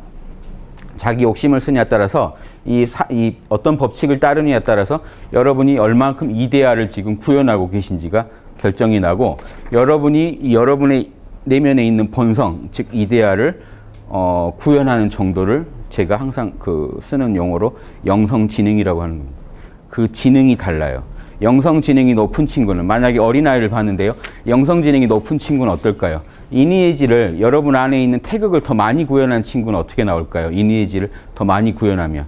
자기 욕심을 쓰느냐에 따라서 이 어떤 법칙을 따르느냐에 따라서 여러분이 얼만큼 이데아를 지금 구현하고 계신지가 결정이 나고 여러분의 내면에 있는 본성 즉 이데아를 구현하는 정도를 제가 항상 쓰는 용어로 영성지능이라고 하는 겁니다. 그 지능이 달라요. 영성지능이 높은 친구는 만약에 어린아이를 봤는데요. 영성지능이 높은 친구는 어떨까요? 이니에지를 여러분 안에 있는 태극을 더 많이 구현한 친구는 어떻게 나올까요? 이니에지를 더 많이 구현하면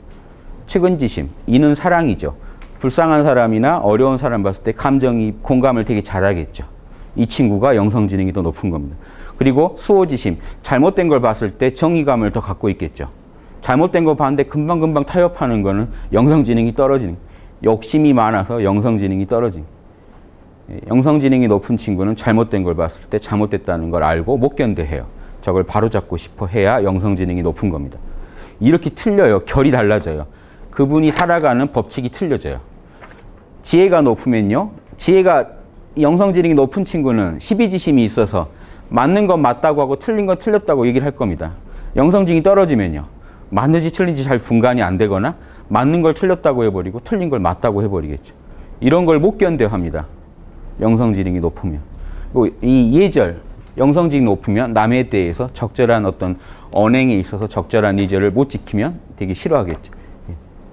측은지심, 이는 사랑이죠. 불쌍한 사람이나 어려운 사람 봤을 때 감정이입, 공감을 되게 잘하겠죠. 이 친구가 영성지능이 더 높은 겁니다. 그리고 수호지심, 잘못된 걸 봤을 때 정의감을 더 갖고 있겠죠. 잘못된 거 봤는데 금방금방 타협하는 거는 영성지능이 떨어지는 거예요. 욕심이 많아서 영성지능이 떨어진 거예요. 영성지능이 높은 친구는 잘못된 걸 봤을 때 잘못됐다는 걸 알고 못 견뎌해요. 저걸 바로잡고 싶어 해야 영성지능이 높은 겁니다. 이렇게 틀려요. 결이 달라져요. 그분이 살아가는 법칙이 틀려져요. 지혜가 높으면요. 영성지능이 높은 친구는 시비지심이 있어서 맞는 건 맞다고 하고 틀린 건 틀렸다고 얘기를 할 겁니다. 영성지능이 떨어지면요. 맞는지 틀린지 잘 분간이 안 되거나 맞는 걸 틀렸다고 해버리고 틀린 걸 맞다고 해버리겠죠. 이런 걸 못 견뎌합니다. 영성지능이 높으면. 이 예절, 영성지능이 높으면 남에 대해서 적절한 어떤 언행에 있어서 적절한 예절을 못 지키면 되게 싫어하겠죠.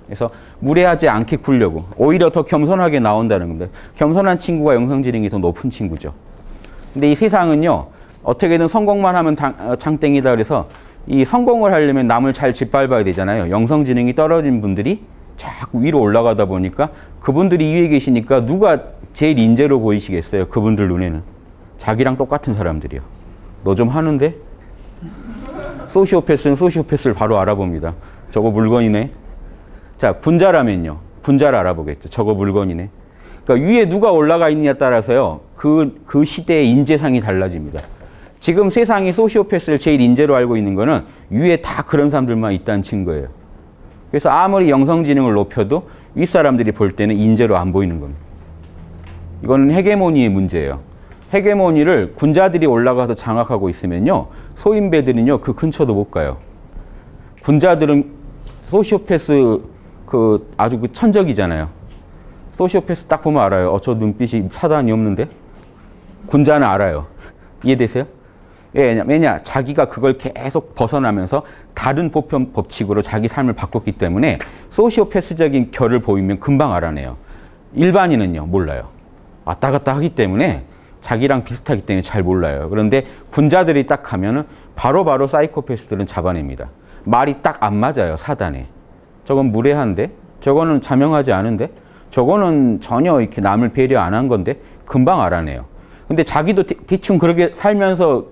그래서 무례하지 않게 굴려고 오히려 더 겸손하게 나온다는 겁니다. 겸손한 친구가 영성지능이 더 높은 친구죠. 근데 이 세상은요. 어떻게든 성공만 하면 장땡이다 그래서 이 성공을 하려면 남을 잘 짓밟아야 되잖아요. 영성지능이 떨어진 분들이 자꾸 위로 올라가다 보니까 그분들이 위에 계시니까 누가 제일 인재로 보이시겠어요? 그분들 눈에는. 자기랑 똑같은 사람들이요. 너 좀 하는데? 소시오패스는 소시오패스를 바로 알아봅니다. 저거 물건이네. 자, 군자라면요. 군자를 알아보겠죠. 저거 물건이네. 그러니까 위에 누가 올라가 있느냐에 따라서요. 그 시대의 인재상이 달라집니다. 지금 세상이 소시오패스를 제일 인재로 알고 있는 거는 위에 다 그런 사람들만 있다는 증거예요. 그래서 아무리 영성지능을 높여도 윗사람들이 볼 때는 인재로 안 보이는 겁니다. 이거는 헤게모니의 문제예요. 헤게모니를 군자들이 올라가서 장악하고 있으면요. 소인배들은요. 그 근처도 못 가요. 군자들은 소시오패스 아주 천적이잖아요. 소시오패스 딱 보면 알아요. 저 눈빛이 사단이 없는데? 군자는 알아요. 이해되세요? 왜냐? 자기가 그걸 계속 벗어나면서 다른 보편 법칙으로 자기 삶을 바꿨기 때문에 소시오패스적인 결을 보이면 금방 알아내요. 일반인은요, 몰라요. 왔다 갔다 하기 때문에 자기랑 비슷하기 때문에 잘 몰라요. 그런데 군자들이 딱 하면은 바로바로 사이코패스들은 잡아냅니다. 말이 딱 안 맞아요, 사단에. 저건 무례한데? 저거는 자명하지 않은데? 저거는 전혀 이렇게 남을 배려 안 한 건데? 금방 알아내요. 근데 자기도 대충 그렇게 살면서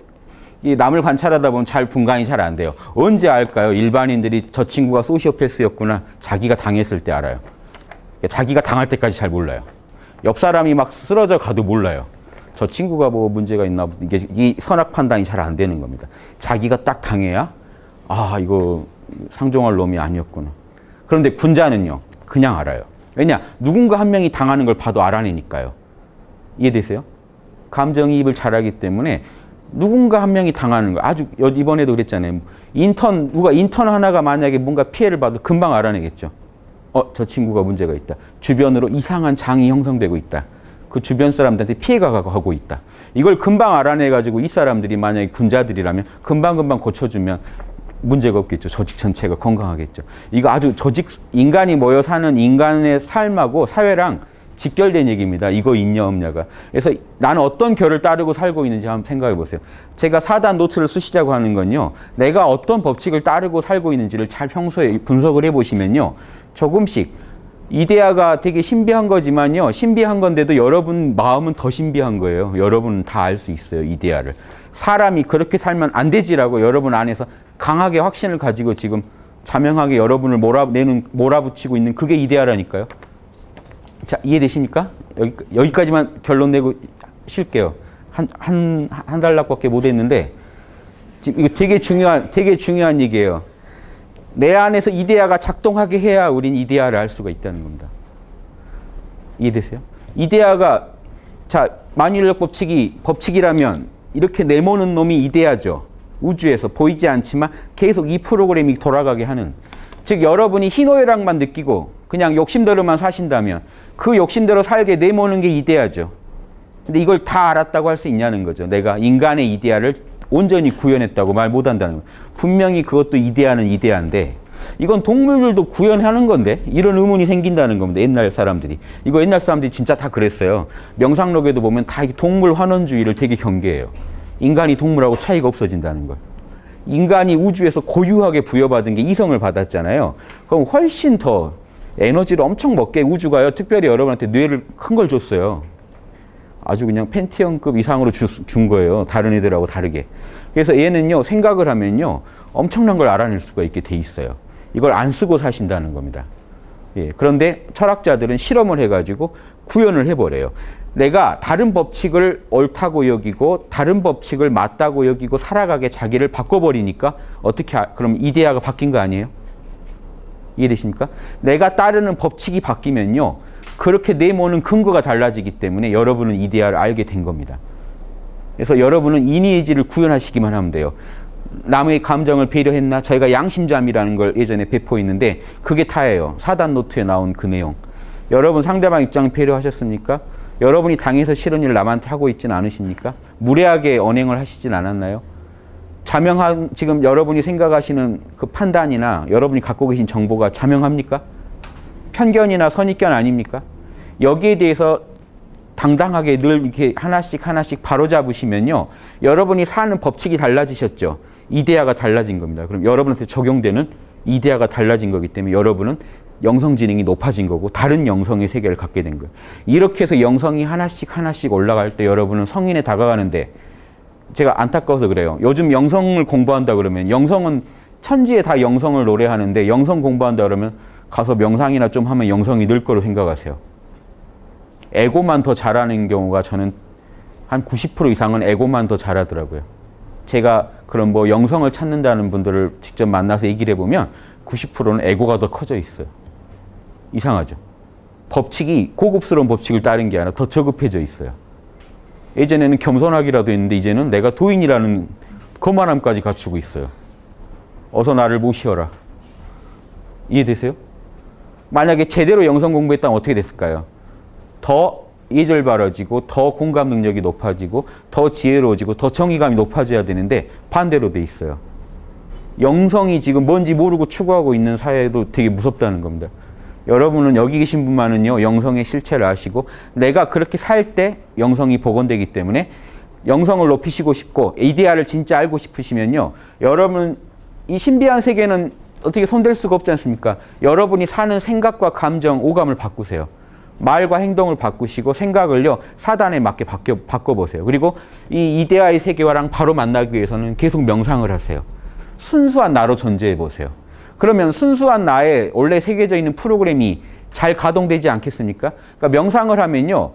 이 남을 관찰하다 보면 잘 분간이 잘 안 돼요. 언제 알까요? 일반인들이 저 친구가 소시오패스였구나. 자기가 당했을 때 알아요. 자기가 당할 때까지 잘 몰라요. 옆 사람이 막 쓰러져 가도 몰라요. 저 친구가 뭐 문제가 있나, 이게 이 선악 판단이 잘 안 되는 겁니다. 자기가 딱 당해야, 아, 이거 상종할 놈이 아니었구나. 그런데 군자는요, 그냥 알아요. 왜냐? 누군가 한 명이 당하는 걸 봐도 알아내니까요. 이해되세요? 감정이입을 잘하기 때문에 누군가 한 명이 당하는 거, 아주 이번에도 그랬잖아요. 누가 인턴 하나가 만약에 뭔가 피해를 봐도 금방 알아내겠죠. 저 친구가 문제가 있다. 주변으로 이상한 장이 형성되고 있다. 그 주변 사람들한테 피해가 가고 있다. 이걸 금방 알아내가지고 이 사람들이 만약에 군자들이라면 금방금방 고쳐주면 문제가 없겠죠. 조직 전체가 건강하겠죠. 이거 아주 인간이 모여 사는 인간의 삶하고 사회랑 직결된 얘기입니다. 이거 있냐 없냐가. 그래서 나는 어떤 결을 따르고 살고 있는지 한번 생각해 보세요. 제가 4단 노트를 쓰시자고 하는 건요. 내가 어떤 법칙을 따르고 살고 있는지를 잘 평소에 분석을 해보시면요. 조금씩 이데아가 되게 신비한 거지만요. 신비한 건데도 여러분 마음은 더 신비한 거예요. 여러분은 다 알 수 있어요. 이데아를. 사람이 그렇게 살면 안 되지라고 여러분 안에서 강하게 확신을 가지고 지금 자명하게 여러분을 몰아붙이고 있는 그게 이데아라니까요. 자, 이해되십니까? 여기까지만 결론 내고 쉴게요. 한 달락밖에 못 했는데, 지금 이거 되게 중요한 얘기예요. 내 안에서 이데아가 작동하게 해야 우린 이데아를 알 수가 있다는 겁니다. 이해되세요? 이데아가, 자, 만유인력 법칙이라면 이렇게 내모는 놈이 이데아죠. 우주에서 보이지 않지만 계속 이 프로그램이 돌아가게 하는. 즉, 여러분이 희노애락만 느끼고 그냥 욕심대로만 사신다면 그 욕심대로 살게 내모는 게 이데아죠. 근데 이걸 다 알았다고 할 수 있냐는 거죠. 내가 인간의 이데아를 온전히 구현했다고 말 못한다는 거예요. 분명히 그것도 이데아는 이데아인데 이건 동물들도 구현하는 건데 이런 의문이 생긴다는 겁니다. 옛날 사람들이. 이거 옛날 사람들이 진짜 다 그랬어요. 명상록에도 보면 다 동물 환원주의를 되게 경계해요. 인간이 동물하고 차이가 없어진다는 걸. 인간이 우주에서 고유하게 부여받은 게 이성을 받았잖아요. 그럼 훨씬 더 에너지를 엄청 먹게 우주가요. 특별히 여러분한테 뇌를 큰 걸 줬어요. 아주 그냥 펜티엄급 이상으로 준 거예요. 다른 애들하고 다르게. 그래서 얘는요. 생각을 하면요. 엄청난 걸 알아낼 수가 있게 돼 있어요. 이걸 안 쓰고 사신다는 겁니다. 예, 그런데 철학자들은 실험을 해가지고 구현을 해버려요. 내가 다른 법칙을 옳다고 여기고 다른 법칙을 맞다고 여기고 살아가게 자기를 바꿔버리니까 어떻게 그럼 이데아가 바뀐 거 아니에요? 이해되십니까? 내가 따르는 법칙이 바뀌면요. 그렇게 내모는 근거가 달라지기 때문에 여러분은 이데아를 알게 된 겁니다. 그래서 여러분은 이니에이지를 구현하시기만 하면 돼요. 남의 감정을 배려했나? 저희가 양심잠이라는 걸 예전에 배포했는데 그게 다예요. 4단 노트에 나온 그 내용. 여러분 상대방 입장을 배려하셨습니까? 여러분이 당해서 싫은 일을 남한테 하고 있지는 않으십니까? 무례하게 언행을 하시진 않았나요? 자명한 지금 여러분이 생각하시는 그 판단이나 여러분이 갖고 계신 정보가 자명합니까? 편견이나 선입견 아닙니까? 여기에 대해서 당당하게 늘 이렇게 하나씩 바로잡으시면요. 여러분이 사는 법칙이 달라지셨죠. 이데아가 달라진 겁니다. 그럼 여러분한테 적용되는 이데아가 달라진 거기 때문에 여러분은 영성지능이 높아진 거고 다른 영성의 세계를 갖게 된 거예요. 이렇게 해서 영성이 하나씩 올라갈 때 여러분은 성인에 다가가는데 제가 안타까워서 그래요. 요즘 영성을 공부한다 그러면 영성은 천지에 다 영성을 노래하는데 영성 공부한다 그러면 가서 명상이나 좀 하면 영성이 늘 거로 생각하세요. 에고만 더 잘하는 경우가 저는 한 90% 이상은 에고만 더 잘하더라고요. 제가 그런 뭐 영성을 찾는다는 분들을 직접 만나서 얘기를 해보면 90%는 에고가 더 커져 있어요. 이상하죠. 법칙이 고급스러운 법칙을 따른 게 아니라 더 저급해져 있어요. 예전에는 겸손하기라도 했는데 이제는 내가 도인이라는 거만함까지 갖추고 있어요. 어서 나를 모시어라. 이해되세요? 만약에 제대로 영성 공부했다면 어떻게 됐을까요? 더 예절바라지고 더 공감 능력이 높아지고 더 지혜로워지고 더 정의감이 높아져야 되는데 반대로 돼 있어요. 영성이 지금 뭔지 모르고 추구하고 있는 사회도 되게 무섭다는 겁니다. 여러분은 여기 계신 분만은요, 영성의 실체를 아시고 내가 그렇게 살 때 영성이 복원되기 때문에 영성을 높이시고 싶고 이데아를 진짜 알고 싶으시면요, 여러분 이 신비한 세계는 어떻게 손댈 수가 없지 않습니까? 여러분이 사는 생각과 감정, 오감을 바꾸세요. 말과 행동을 바꾸시고 생각을요, 사단에 맞게 바꿔보세요. 그리고 이 이데아의 세계와랑 바로 만나기 위해서는 계속 명상을 하세요. 순수한 나로 존재해 보세요. 그러면 순수한 나의 원래 새겨져 있는 프로그램이 잘 가동되지 않겠습니까? 그러니까 명상을 하면요,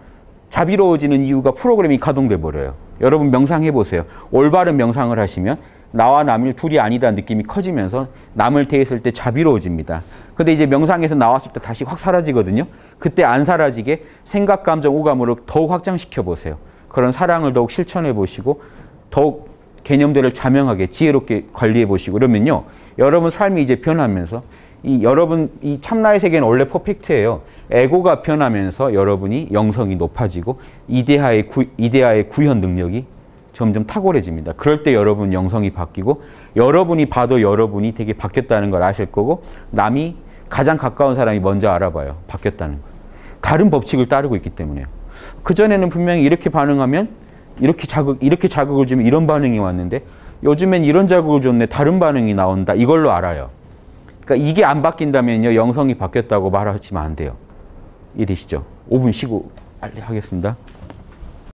자비로워지는 이유가 프로그램이 가동돼 버려요. 여러분 명상해 보세요. 올바른 명상을 하시면 나와 남이 둘이 아니다는 느낌이 커지면서 남을 대했을 때 자비로워집니다. 근데 이제 명상에서 나왔을 때 다시 확 사라지거든요. 그때 안 사라지게 생각, 감정, 오감으로 더욱 확장시켜 보세요. 그런 사랑을 더욱 실천해 보시고 더욱 개념들을 자명하게 지혜롭게 관리해 보시고 그러면요, 여러분 삶이 이제 변하면서 여러분 이 참나의 세계는 원래 퍼펙트예요. 에고가 변하면서 여러분이 영성이 높아지고 이데아의 구현 능력이 점점 탁월해집니다. 그럴 때 여러분 영성이 바뀌고 여러분이 봐도 여러분이 되게 바뀌었다는 걸 아실 거고 남이 가장 가까운 사람이 먼저 알아봐요. 바뀌었다는 걸. 다른 법칙을 따르고 있기 때문에요. 그전에는 분명히 이렇게 반응하면 이렇게 자극을 주면 이런 반응이 왔는데 요즘엔 이런 자극을 줬네 다른 반응이 나온다. 이걸로 알아요. 그러니까 이게 안 바뀐다면요, 영성이 바뀌었다고 말하시면 안 돼요. 이해되시죠? 5분 쉬고 빨리 하겠습니다.